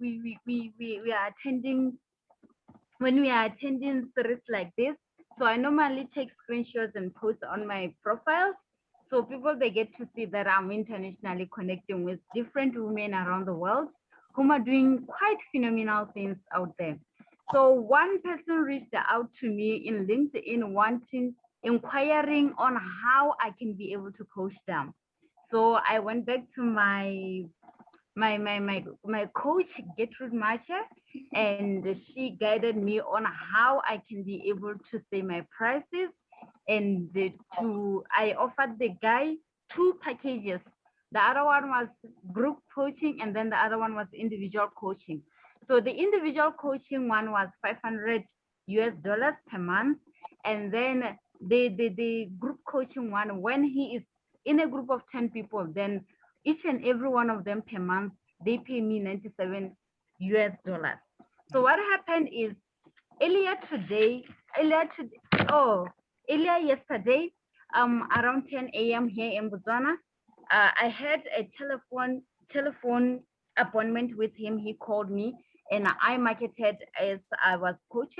are attending series like this, so I normally take screenshots and post on my profile. So people, they get to see that I'm internationally connecting with different women around the world whom are doing quite phenomenal things out there. So one person reached out to me in LinkedIn inquiring on how I can be able to coach them. So I went back to my coach, Gertrude Marcher, and she guided me on how I can be able to say my prices. And I offered the guy 2 packages. The other one was group coaching, and then the other one was individual coaching. So the individual coaching one was 500 US dollars per month. And then the group coaching one, when he is in a group of 10 people, then each and every one of them per month, they pay me 97 US dollars. So what happened is earlier yesterday, around 10 a.m. here in Botswana, I had a telephone appointment with him. He called me and I marketed as I was coached,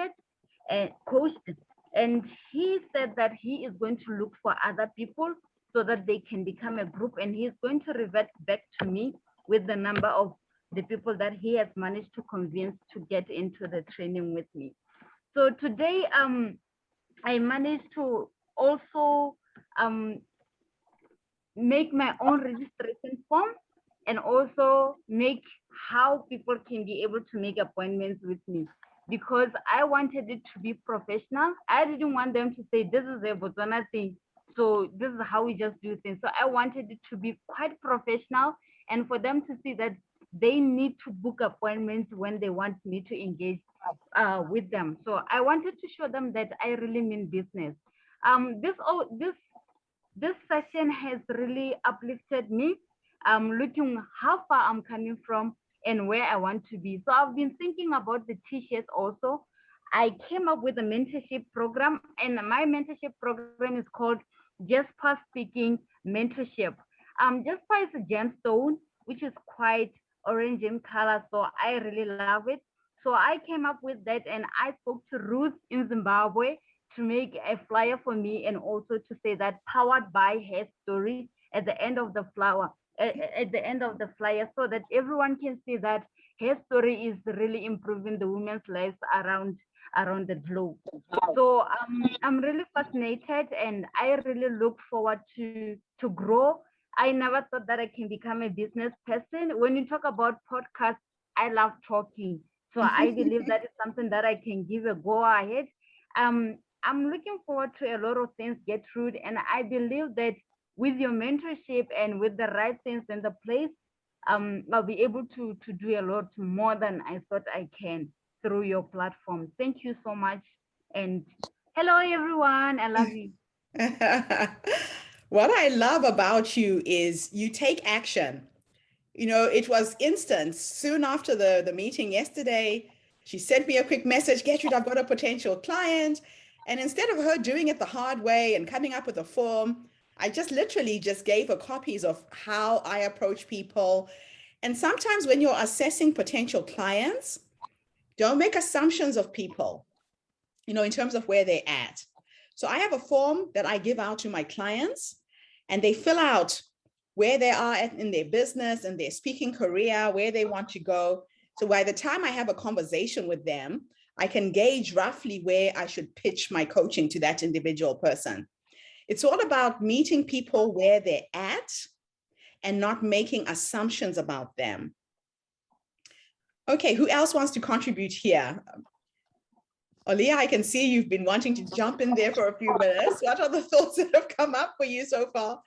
and he said that he is going to look for other people so that they can become a group, and he's going to revert back to me with the number of the people that he has managed to convince to get into the training with me. So today, I managed to also make my own registration form and also make how people can be able to make appointments with me, because I wanted it to be professional. I didn't want them to say, this is a Botswana thing, so this is how we just do things. So I wanted it to be quite professional and for them to see that they need to book appointments when they want me to engage with them. So I wanted to show them that I really mean business. This session has really uplifted me. Looking how far I'm coming from and where I want to be. So I've been thinking about the t-shirts also. I came up with a mentorship program, and my mentorship program is called Just Past Speaking Mentorship. Just is a gemstone, which is quite orange in color, so I really love it. So I came up with that, and I spoke to Ruth in Zimbabwe to make a flyer for me, and also to say that powered by her story at the end of the flyer, so that everyone can see that her story is really improving the women's lives around the globe. So I'm really fascinated, and I really look forward to grow. I never thought that I can become a business person. When you talk about podcasts, I love talking. So I believe that is something that I can give a go ahead. I'm looking forward to a lot of things, Gertrude, and I believe that with your mentorship and with the right things in the place, I'll be able to do a lot more than I thought I can through your platform. Thank you so much. And hello, everyone. I love you. What I love about you is you take action. You know, it was instant. Soon after the meeting yesterday, she sent me a quick message, Gertrude, I've got a potential client. And instead of her doing it the hard way and coming up with a form, I just literally just gave her copies of how I approach people. And sometimes when you're assessing potential clients, don't make assumptions of people, you know, in terms of where they're at. So I have a form that I give out to my clients, and they fill out where they are in their business and their speaking career, where they want to go. So by the time I have a conversation with them, I can gauge roughly where I should pitch my coaching to that individual person. It's all about meeting people where they're at and not making assumptions about them. Okay, who else wants to contribute here? Olia, I can see you've been wanting to jump in there for a few minutes. What are the thoughts that have come up for you so far?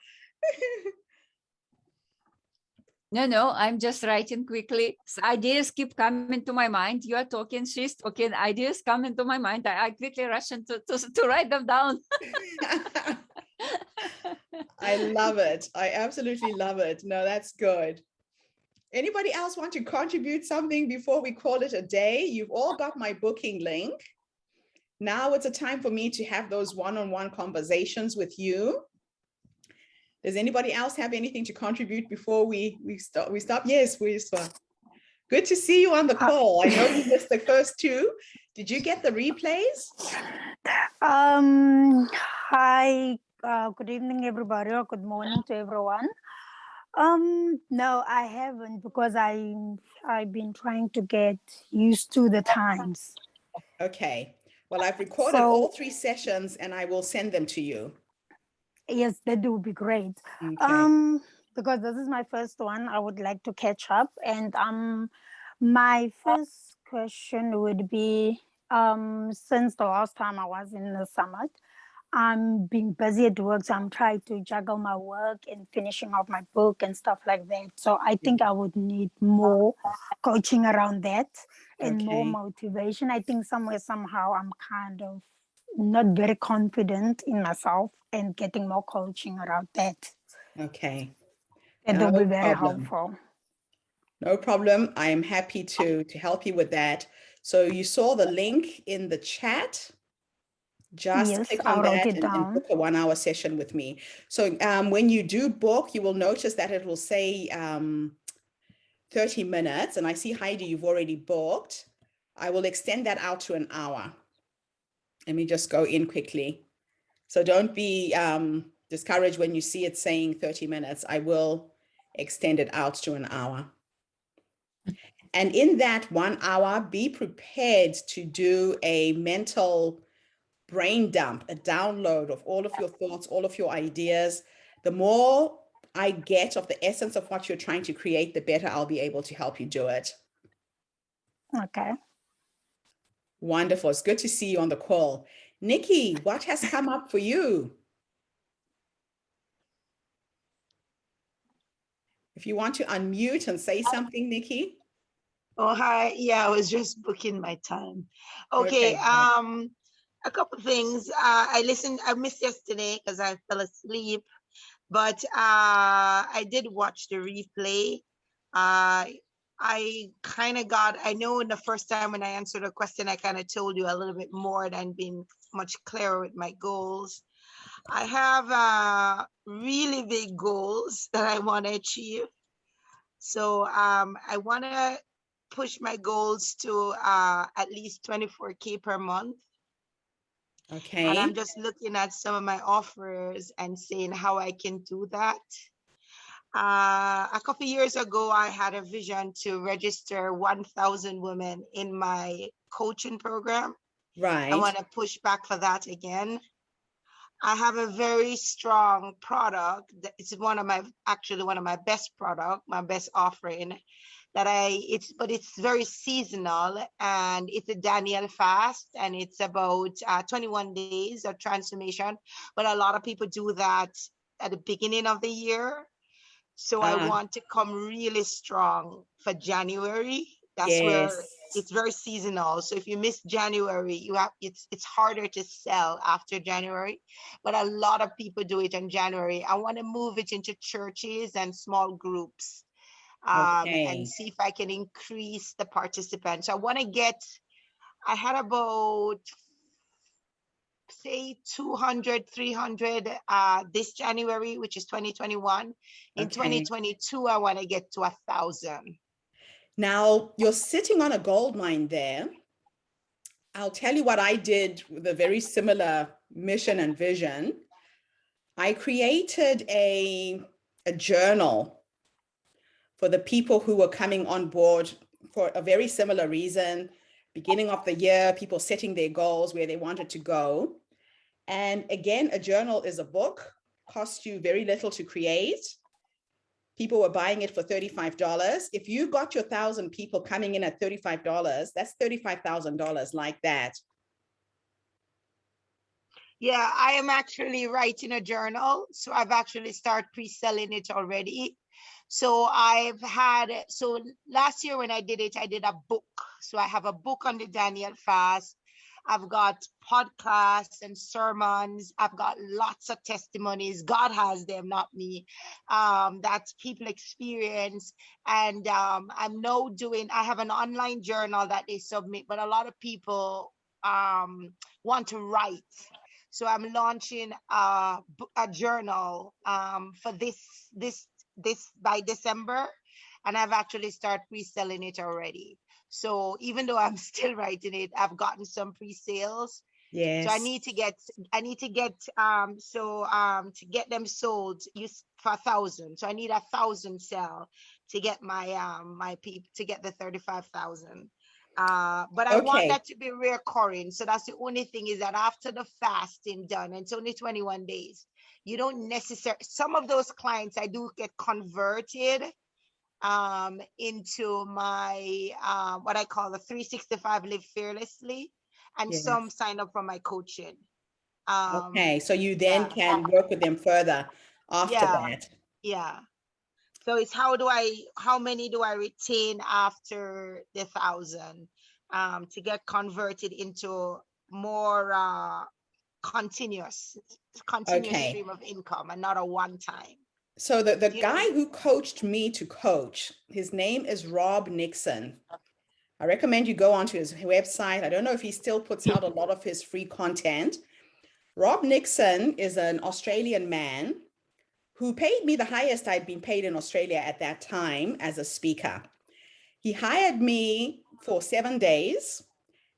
No, I'm just writing quickly. So ideas keep coming to my mind. You are talking, she's talking, ideas come into my mind. I quickly rush into to write them down. I love it. I absolutely love it. No, that's good. Anybody else want to contribute something before we call it a day? You've all got my booking link. Now it's a time for me to have those one-on-one conversations with you. Does anybody else have anything to contribute before we stop? Yes, we start. Good to see you on the call. I know you missed the first two. Did you get the replays? Hi, good evening, everybody, or good morning to everyone. No, I haven't, because I've been trying to get used to the times. Okay. Well, I've recorded all 3 sessions and I will send them to you. Yes, that would be great. Okay. Because this is my first one, I would like to catch up. And my first question would be, since the last time I was in the summit, I'm being busy at work, so I'm trying to juggle my work and finishing off my book and stuff like that. So I think I would need more coaching around that and more motivation. I think somehow I'm kind of not very confident in myself, and getting more coaching around that. Okay. That will be very helpful. No problem. I am happy to help you with that. So you saw the link in the chat. Just click on that and book a 1-hour session with me. So when you do book, you will notice that it will say 30 minutes. And I see, Heidi, you've already booked. I will extend that out to an hour. Let me just go in quickly. So don't be discouraged when you see it saying 30 minutes. I will extend it out to an hour. And in that 1 hour, be prepared to do a mental brain dump, a download of all of your thoughts, all of your ideas. The more I get of the essence of what you're trying to create, the better I'll be able to help you do it. Okay. Wonderful. It's good to see you on the call. Nikki, what has come up for you? If you want to unmute and say something, Nikki. Oh, hi. Yeah, I was just booking my time. Okay. A couple things. I missed yesterday because I fell asleep, but I did watch the replay. I know in the first time when I answered a question, I kind of told you a little bit more than being much clearer with my goals. I have really big goals that I want to achieve. So I want to push my goals to at least 24K per month. Okay. And I'm just looking at some of my offers and seeing how I can do that. A couple of years ago, I had a vision to register 1,000 women in my coaching program. Right. I want to push back for that again. I have a very strong product. It's actually one of my best product, my best offering. It's very seasonal, and it's a Daniel fast, and it's about 21 days of transformation. But a lot of people do that at the beginning of the year. So I want to come really strong for January. That's where it's very seasonal. So if you miss January, it's harder to sell after January. But a lot of people do it in January. I want to move it into churches and small groups. And see if I can increase the participants. So I had about, say, 200, 300 this January, which is 2021. In 2022, I want to get to 1,000. Now, you're sitting on a gold mine there. I'll tell you what I did with a very similar mission and vision. I created a journal for the people who were coming on board for a very similar reason. Beginning of the year, people setting their goals, where they wanted to go. And again, a journal is a book, costs you very little to create. people were buying it for $35. If you got your 1,000 people coming in at $35, that's $35,000 like that. Yeah, I am actually writing a journal. So I've actually started pre-selling it already. So so last year when I did it, I did a book. So I have a book on the Daniel fast. I've got podcasts and sermons. I've got lots of testimonies. God has them, not me. That people experience. And I'm now I have an online journal that they submit, but a lot of people want to write. So I'm launching a journal for this by December, and I've actually started pre-selling it already. So even though I'm still writing it, I've gotten some pre-sales. Yes. So I need to get to get them sold for 1,000. So I need 1,000 sell to get my to get the 35,000. But I want that to be recurring. So that's the only thing, is that after the fasting done, it's only 21 days. You don't necessarily, some of those clients I do get converted into my what I call the 365 Live Fearlessly, and some sign up for my coaching. Okay, so you then can work with them further after that. Yeah. So it's how many do I retain after the 1,000 to get converted into more continuous stream of income, and not a one-time. So the guy who coached me to coach, his name is Rob Nixon. I recommend you go onto his website. I don't know if he still puts out a lot of his free content. Rob Nixon is an Australian man who paid me the highest I'd been paid in Australia at that time as a speaker. He hired me for 7 days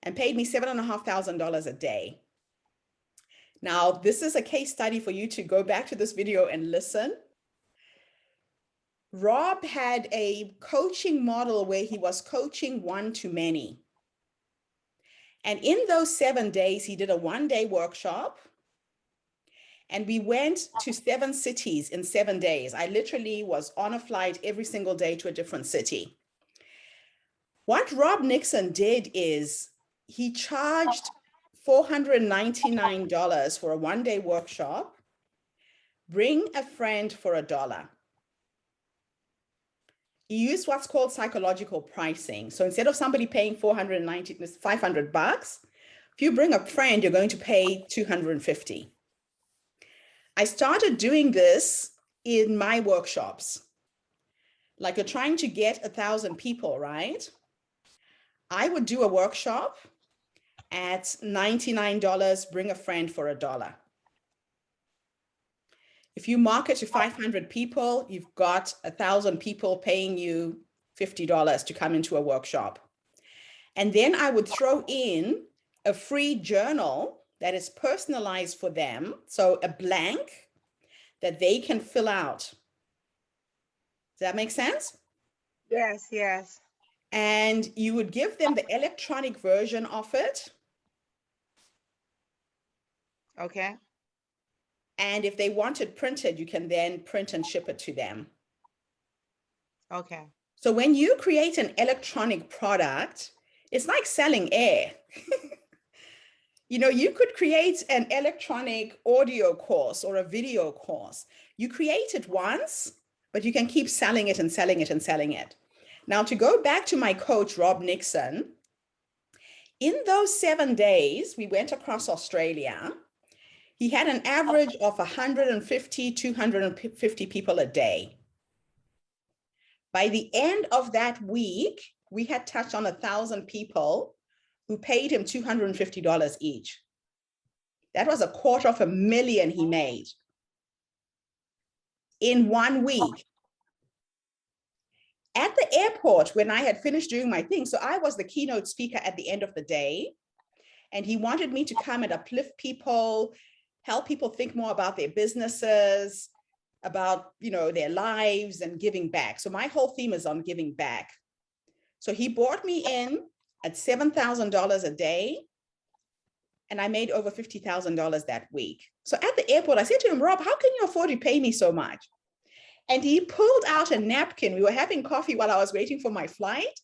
and paid me $7,500 a day. Now, this is a case study for you to go back to this video and listen. Rob had a coaching model where he was coaching one-to-many. And in those 7 days, he did a one-day workshop. And we went to 7 cities in 7 days. I literally was on a flight every single day to a different city. What Rob Nixon did is he charged $499 for a one-day workshop. Bring a friend for $1. He used what's called psychological pricing. So instead of somebody paying $500, if you bring a friend, you're going to pay $250. I started doing this in my workshops. Like, you're trying to get 1,000 people, right? I would do a workshop at $99, bring a friend for $1. If you market to 500 people, you've got 1,000 people paying you $50 to come into a workshop. And then I would throw in a free journal that is personalized for them. So a blank that they can fill out. Does that make sense? Yes, yes. And you would give them the electronic version of it. Okay. And if they want it printed, you can then print and ship it to them. Okay. So when you create an electronic product, it's like selling air. You know, you could create an electronic audio course or a video course. You create it once, but you can keep selling it and selling it and selling it. Now, to go back to my coach, Rob Nixon, in those 7 days, we went across Australia. He had an average of 150, 250 people a day. By the end of that week, we had touched on 1,000 people who paid him $250 each. That was $250,000 he made in 1 week. At the airport, when I had finished doing my thing, so I was the keynote speaker at the end of the day, and he wanted me to come and uplift people, help people think more about their businesses, about, you know, their lives and giving back. So my whole theme is on giving back. So he brought me in at $7,000 a day, and I made over $50,000 that week. So at the airport, I said to him, Rob, how can you afford to pay me so much? And he pulled out a napkin. We were having coffee while I was waiting for my flight.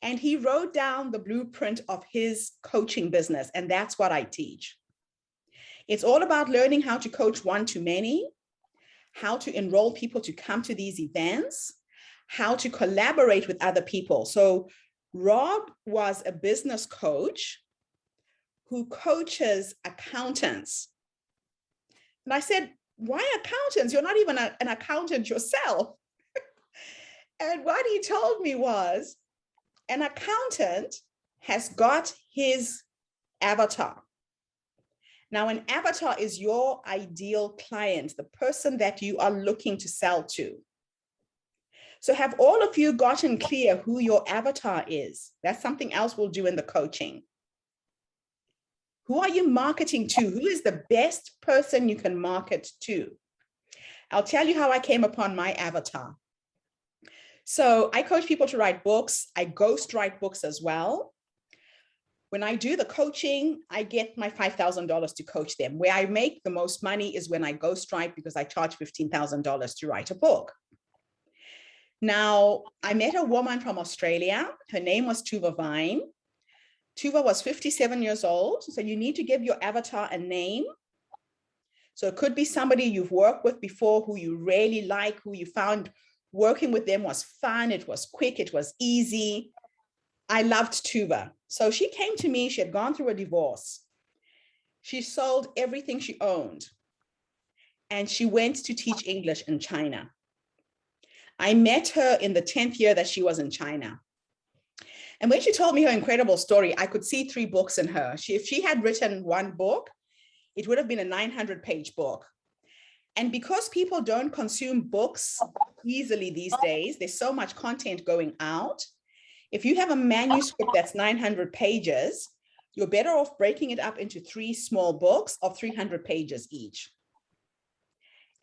And he wrote down the blueprint of his coaching business. And that's what I teach. It's all about learning how to coach one-to-many, how to enroll people to come to these events, how to collaborate with other people. So Rob was a business coach who coaches accountants. And I said, why accountants? You're not even an accountant yourself. And what he told me was, an accountant has got his avatar. Now, an avatar is your ideal client, the person that you are looking to sell to. So have all of you gotten clear who your avatar is? That's something else we'll do in the coaching. Who are you marketing to? Who is the best person you can market to? I'll tell you how I came upon my avatar. So I coach people to write books. I ghostwrite books as well. When I do the coaching, I get my $5,000 to coach them. Where I make the most money is when I ghostwrite, because I charge $15,000 to write a book. Now, I met a woman from Australia. Her name was Tuva Vine. Tuva was 57 years old. So you need to give your avatar a name. So it could be somebody you've worked with before, who you really like, who you found working with them was fun. It was quick. It was easy. I loved Tuva. So she came to me. She had gone through a divorce. She sold everything she owned. And she went to teach English in China. I met her in the 10th year that she was in China. And when she told me her incredible story, I could see 3 books in her. If she had written one book, it would have been a 900-page book. And because people don't consume books easily these days, there's so much content going out. If you have a manuscript that's 900 pages, you're better off breaking it up into 3 small books of 300 pages each.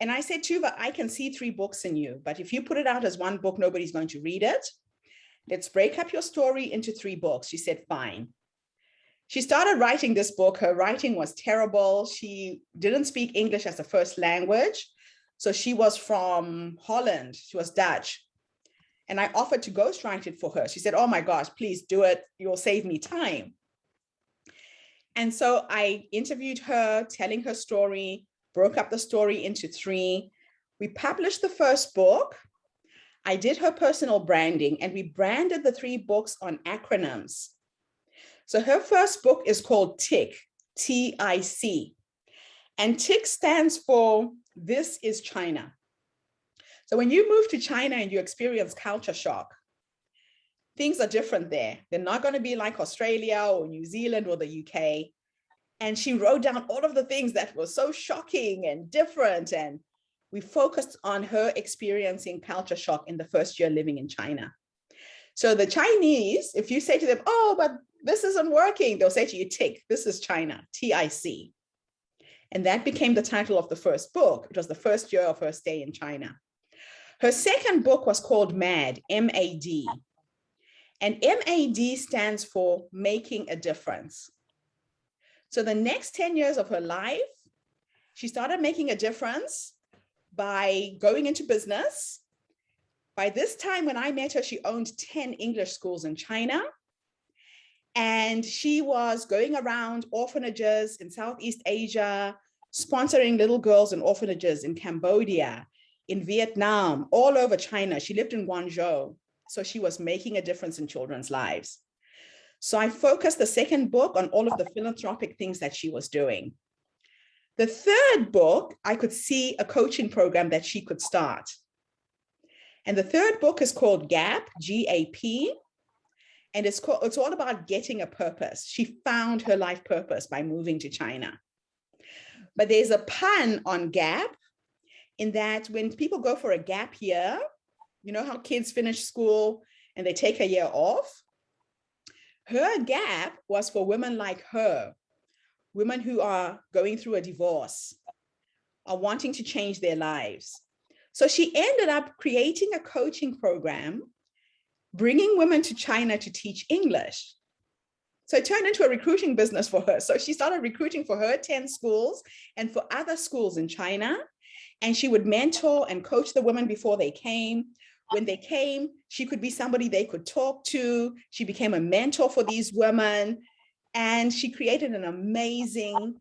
And I said, Tuva, I can see 3 books in you, but if you put it out as one book, nobody's going to read it. Let's break up your story into 3 books. She said, fine. She started writing this book. Her writing was terrible. She didn't speak English as a first language. So she was from Holland. She was Dutch. And I offered to ghostwrite it for her. She said, oh my gosh, please do it. You'll save me time. And so I interviewed her, telling her story, broke up the story into 3. We published the first book. I did her personal branding, and we branded the 3 books on acronyms. So her first book is called TIC, T-I-C. And TIC stands for This is China. So when you move to China and you experience culture shock, things are different there. They're not going to be like Australia or New Zealand or the UK. And she wrote down all of the things that were so shocking and different. And we focused on her experiencing culture shock in the first year living in China. So the Chinese, if you say to them, oh, but this isn't working, they'll say to you, TIC, this is China, T-I-C. And that became the title of the first book. It was the first year of her stay in China. Her second book was called MAD, M-A-D. And MAD stands for Making a Difference. So the next 10 years of her life, she started making a difference by going into business. By this time, when I met her, she owned 10 English schools in China. And she was going around orphanages in Southeast Asia, sponsoring little girls in orphanages in Cambodia, in Vietnam, all over China. She lived in Guangzhou. So she was making a difference in children's lives. So I focused the second book on all of the philanthropic things that she was doing. The third book, I could see a coaching program that she could start. And the third book is called GAP, G-A-P. And it's all about getting a purpose. She found her life purpose by moving to China. But there's a pun on GAP in that when people go for a gap year, you know how kids finish school and they take a year off? Her gap was for women like her, women who are going through a divorce, are wanting to change their lives. So she ended up creating a coaching program, bringing women to China to teach English. So it turned into a recruiting business for her. So she started recruiting for her 10 schools and for other schools in China. and she would mentor and coach the women before they came. When they came, she could be somebody they could talk to. She became a mentor for these women, and she created an amazing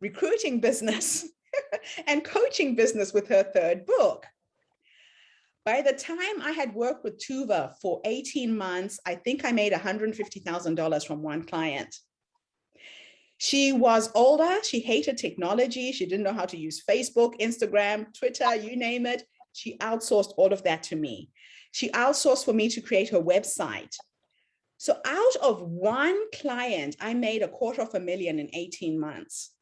recruiting business and coaching business with her third book. By the time I had worked with Tuva for 18 months, I think I made $150,000 from one client. She was older. She hated technology. She didn't know how to use Facebook, Instagram, Twitter, you name it. She outsourced all of that to me. She outsourced for me to create her website. So out of one client, I made $250,000 in 18 months.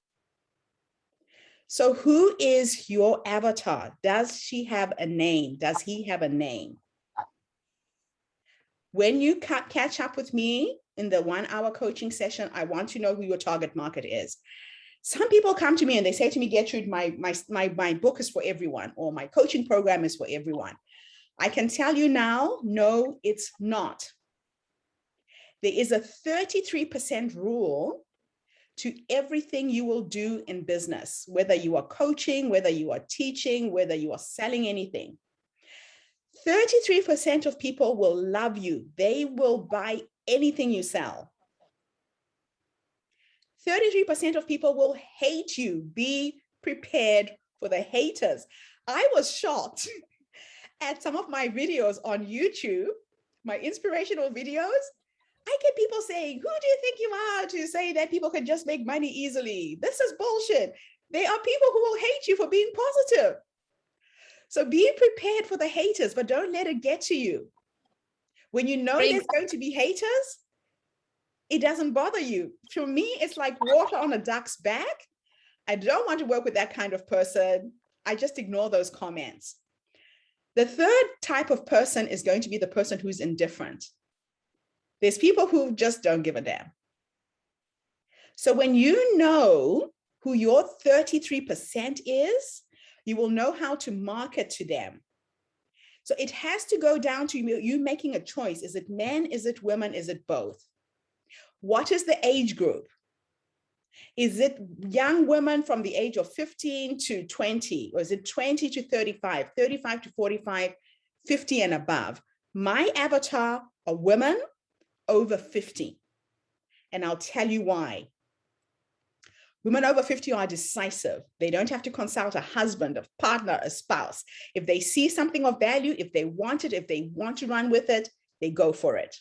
So who is your avatar? Does she have a name? Does he have a name? When you catch up with me in the 1-hour coaching session, I want to know who your target market is. Some people come to me and they say to me, Gertrude, my book is for everyone, or my coaching program is for everyone. I can tell you now, no, it's not. There is a 33% rule to everything you will do in business, whether you are coaching, whether you are teaching, whether you are selling anything. 33% of people will love you. They will buy anything you sell. 33% of people will hate you. Be prepared for the haters. I was shocked at some of my videos on YouTube, my inspirational videos. I get people saying, who do you think you are to say that people can just make money easily? This is bullshit. There are people who will hate you for being positive. So be prepared for the haters, but don't let it get to you. When you know there's going to be haters, it doesn't bother you. For me, it's like water on a duck's back. I don't want to work with that kind of person. I just ignore those comments. The third type of person is going to be the person who's indifferent. There's people who just don't give a damn. So when you know who your 33% is, you will know how to market to them. So it has to go down to you making a choice. Is it men? Is it women? Is it both? What is the age group? Is it young women from the age of 15 to 20? Or is it 20 to 35, 35 to 45, 50 and above? My avatar are women over 50. And I'll tell you why. Women over 50 are decisive. They don't have to consult a husband, a partner, a spouse. If they see something of value, if they want it, if they want to run with it, they go for it.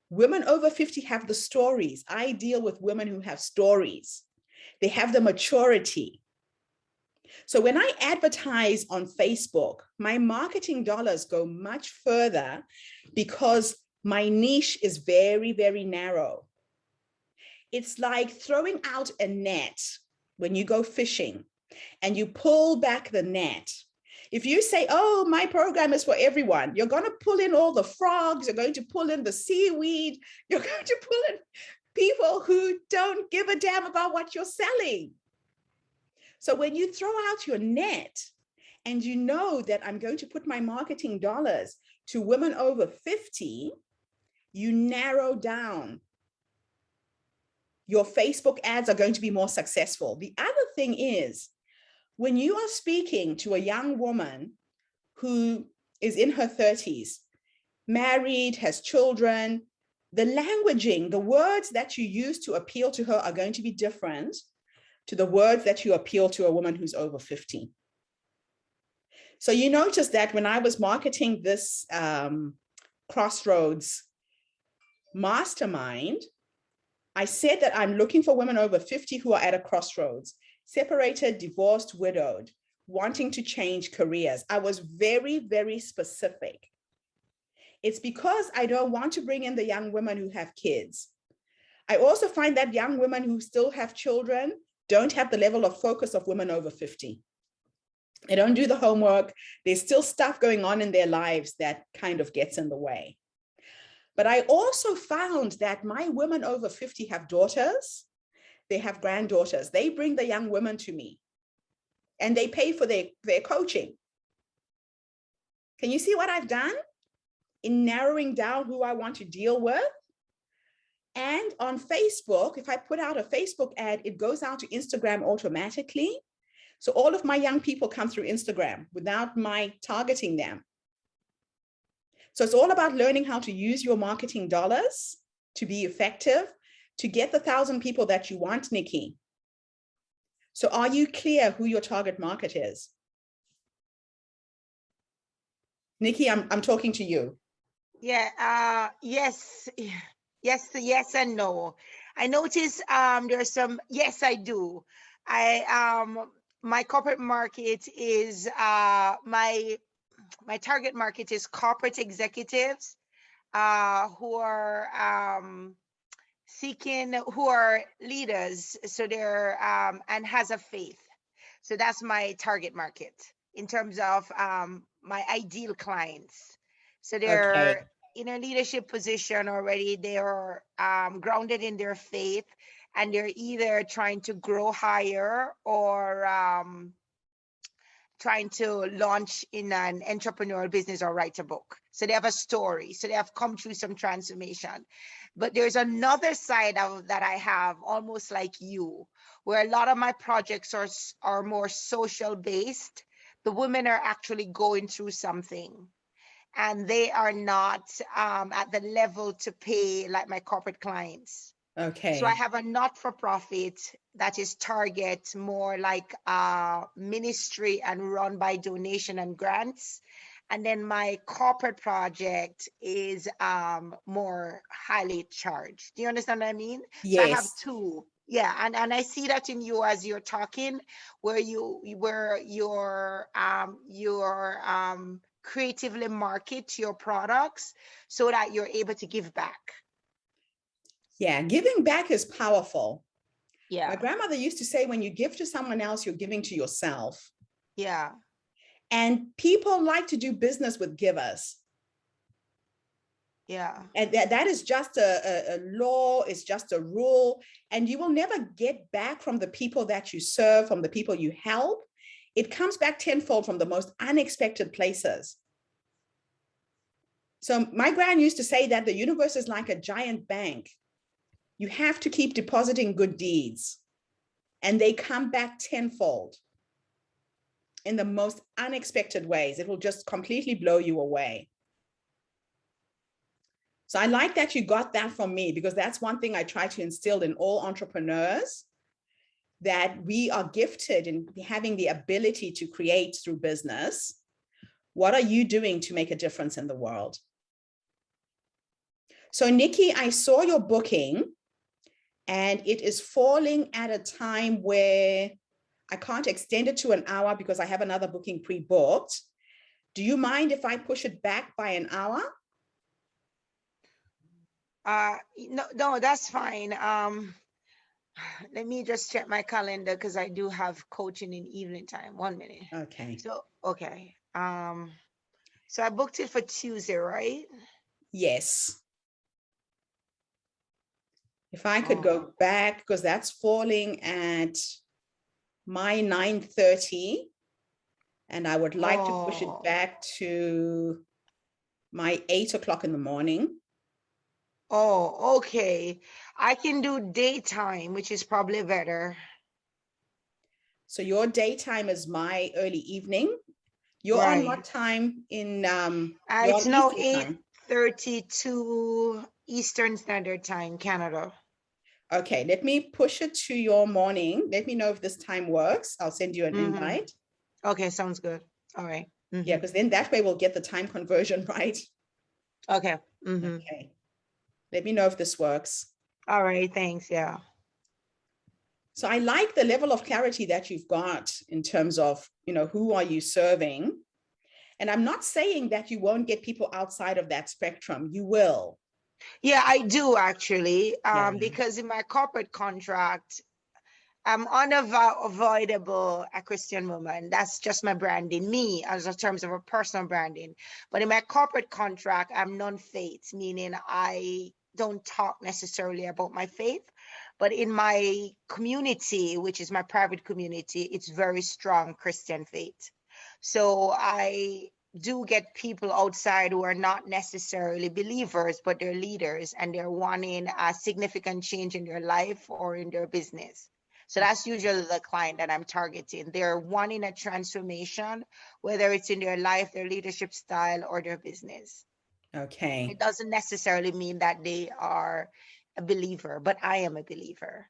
Women over 50 have the stories. I deal with women who have stories. They have the maturity. So when I advertise on Facebook, my marketing dollars go much further because my niche is very, very narrow. It's like throwing out a net when you go fishing and you pull back the net. If you say, oh, my program is for everyone, you're going to pull in all the frogs, you're going to pull in the seaweed, you're going to pull in people who don't give a damn about what you're selling. So when you throw out your net and you know that I'm going to put my marketing dollars to women over 50, you narrow down. Your Facebook ads are going to be more successful. The other thing is, when you are speaking to a young woman who is in her 30s, married, has children, the languaging, the words that you use to appeal to her are going to be different to the words that you appeal to a woman who's over 50. So you notice that when I was marketing this Crossroads Mastermind, I said that I'm looking for women over 50 who are at a crossroads, separated, divorced, widowed, wanting to change careers. I was very, very specific. It's because I don't want to bring in the young women who have kids. I also find that young women who still have children don't have the level of focus of women over 50. They don't do the homework. There's still stuff going on in their lives that kind of gets in the way. But I also found that my women over 50 have daughters, they have granddaughters. They bring the young women to me and they pay for their coaching. Can you see what I've done in narrowing down who I want to deal with? And on Facebook, if I put out a Facebook ad, it goes out to Instagram automatically. So all of my young people come through Instagram without my targeting them. So it's all about learning how to use your marketing dollars to be effective, to get the 1,000 people that you want, Nikki. So are you clear who your target market is? Nikki, I'm talking to you. Yeah, yes, yes and no. I notice there's some, yes, I do. My corporate market is my target market is corporate executives who are who are leaders, so they're and has a faith. So that's my target market in terms of my ideal clients. So they're in a leadership position already. They are grounded in their faith, and they're either trying to grow higher or trying to launch in an entrepreneurial business or write a book. So they have a story. So they have come through some transformation. But there's another side of that I have, almost like you, where a lot of my projects are more social based. The women are actually going through something, and they are not at the level to pay like my corporate clients. Okay. So I have a not-for-profit that is target more like ministry and run by donation and grants. And then my corporate project is more highly charged. Do you understand what I mean? Yes. So I have two. Yeah, and I see that in you as you're talking, where you're creatively market your products so that you're able to give back. Yeah, giving back is powerful. Yeah. My grandmother used to say, when you give to someone else, you're giving to yourself. Yeah. And people like to do business with givers. Yeah. And that is just a law, it's just a rule. And you will never get back from the people that you serve, from the people you help. It comes back tenfold from the most unexpected places. So my grand used to say that the universe is like a giant bank. You have to keep depositing good deeds, and they come back tenfold in the most unexpected ways. It will just completely blow you away. So I like that you got that from me, because that's one thing I try to instill in all entrepreneurs, that we are gifted in having the ability to create through business. What are you doing to make a difference in the world? So Nikki, I saw your booking, and it is falling at a time where I can't extend it to an hour because I have another booking pre-booked. Do you mind if I push it back by an hour? No, that's fine. Let me just check my calendar, because I do have coaching in evening time. 1 minute. Okay. So, okay. So I booked it for Tuesday, right? Yes. If I could go back, because that's falling at my 9:30, and I would like to push it back to my 8 o'clock in the morning. Oh, okay. I can do daytime, which is probably better. So your daytime is my early evening. You're on what time in it's now 8:32 Eastern Standard Time, Canada. Okay, let me push it to your morning. Let me know if this time works. I'll send you an invite. Okay, sounds good. All right. Yeah, because then that way we'll get the time conversion right. Okay. Okay. Let me know if this works. All right, thanks. Yeah. So I like the level of clarity that you've got in terms of, who are you serving? And I'm not saying that you won't get people outside of that spectrum. You will. Yeah, I do actually, because in my corporate contract, I'm unavoidable a Christian woman. That's just my branding, me as in terms of a personal branding. But in my corporate contract, I'm non-faith, meaning I don't talk necessarily about my faith. But in my community, which is my private community, it's very strong Christian faith. So I do get people outside who are not necessarily believers, but they're leaders, and they're wanting a significant change in their life or in their business. So that's usually the client that I'm targeting. They're wanting a transformation, whether it's in their life, their leadership style, or their business. Okay. It doesn't necessarily mean that they are a believer, but I am a believer.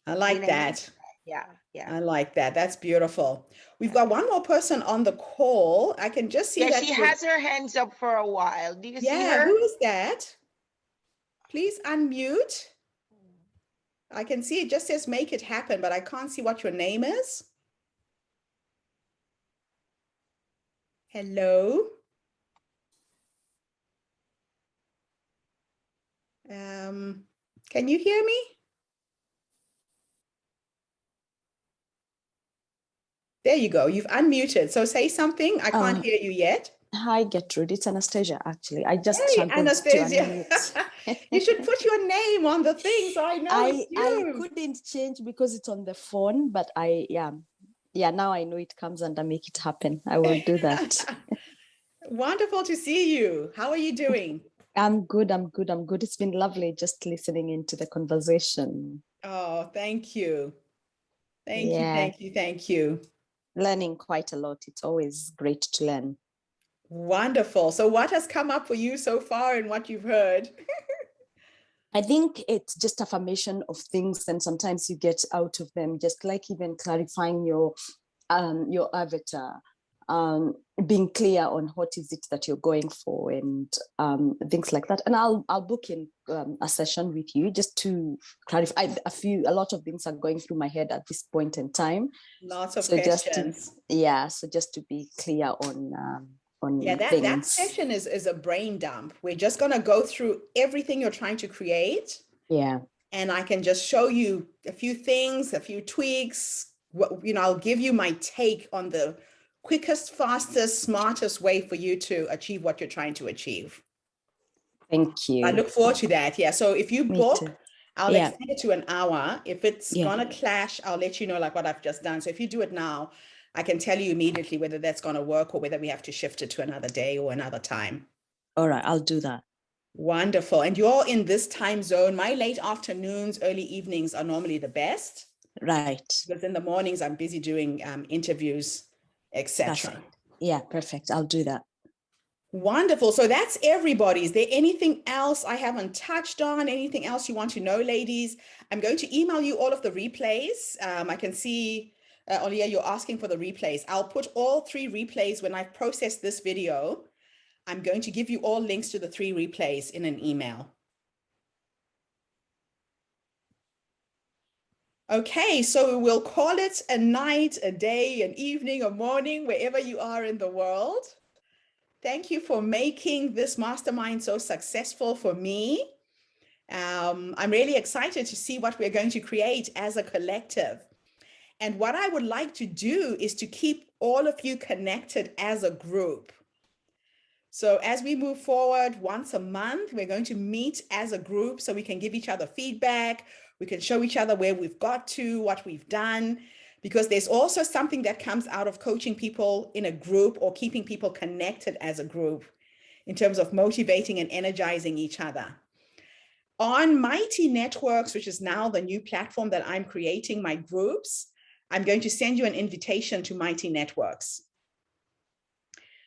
I like that. Yeah, yeah. I like that. That's beautiful. We've got one more person on the call. I can just see Yeah, that she has her hands up for a while. Do you see Yeah, her? who is that? Please unmute. I can see it just says make it happen, but I can't see what your name is. Hello. Can you hear me? There you go. You've unmuted. So say something. I can't hear you yet. Hi, Gertrude. It's Anastasia, actually. I just Hey, struggled Anastasia. to unmute. You should put your name on the thing so I know it's I you. couldn't change because it's on the phone, but yeah, now I know it comes under make it happen. I will do that. Wonderful to see you. How are you doing? I'm good. It's been lovely just listening into the conversation. Oh, thank you. Yeah. Thank you. Learning quite a lot. It's always great to learn. Wonderful. So what has come up for you so far in what you've heard? I think it's just affirmation of things, and sometimes you get out of them, just like even clarifying your avatar, being clear on what is it that you're going for, and things like that. And I'll book in a session with you just to clarify a lot of things are going through my head at this point in time. Lots of so questions. Just to be clear on that things. session is a brain dump. We're just going to go through everything you're trying to create. Yeah. And I can just show you a few things, a few tweaks. I'll give you my take on the quickest, fastest, smartest way for you to achieve what you're trying to achieve. Thank you. I look forward to that. Yeah. So if you book, I'll extend it to an hour. If it's going to clash, I'll let you know like what I've just done. So if you do it now, I can tell you immediately whether that's going to work or whether we have to shift it to another day or another time. All right, I'll do that. Wonderful. And you're in this time zone. My late afternoons, early evenings are normally the best. Right. Because in the mornings, I'm busy doing interviews, etc. Yeah, perfect. I'll do that. Wonderful. So that's everybody. Is there anything else I haven't touched on? Anything else you want to know, ladies? I'm going to email you all of the replays. I can see, Olia, you're asking for the replays. I'll put all 3 replays when I've processed this video. I'm going to give you all links to the 3 replays in an email. Okay, so we'll call it a night, a day, an evening, a morning, wherever you are in the world. Thank you for making this mastermind so successful for me. I'm really excited to see what we're going to create as a collective. And what I would like to do is to keep all of you connected as a group. So as we move forward, once a month, we're going to meet as a group so we can give each other feedback. We can show each other where we've got to, what we've done, because there's also something that comes out of coaching people in a group or keeping people connected as a group in terms of motivating and energizing each other. On Mighty Networks, which is now the new platform that I'm creating my groups, I'm going to send you an invitation to Mighty Networks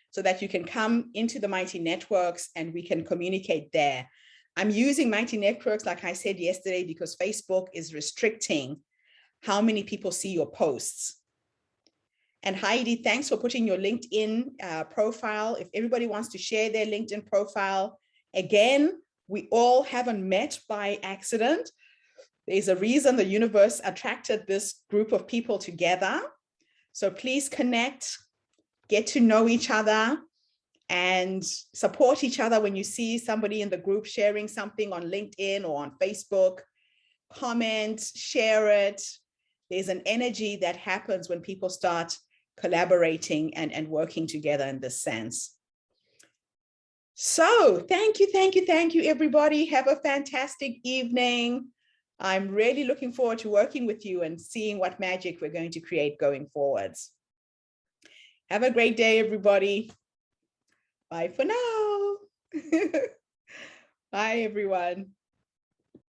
so that you can come into the Mighty Networks and we can communicate there. I'm using Mighty Networks, like I said yesterday, because Facebook is restricting how many people see your posts. And Heidi, thanks for putting your LinkedIn profile. If everybody wants to share their LinkedIn profile, again, we all haven't met by accident. There's a reason the universe attracted this group of people together. So please connect, get to know each other, and support each other when you see somebody in the group sharing something on LinkedIn or on Facebook. Comment, share it. There's an energy that happens when people start collaborating and working together in this sense. So thank you, everybody. Have a fantastic evening. I'm really looking forward to working with you and seeing what magic we're going to create going forwards. Have a great day, everybody. Bye for now. Bye, everyone.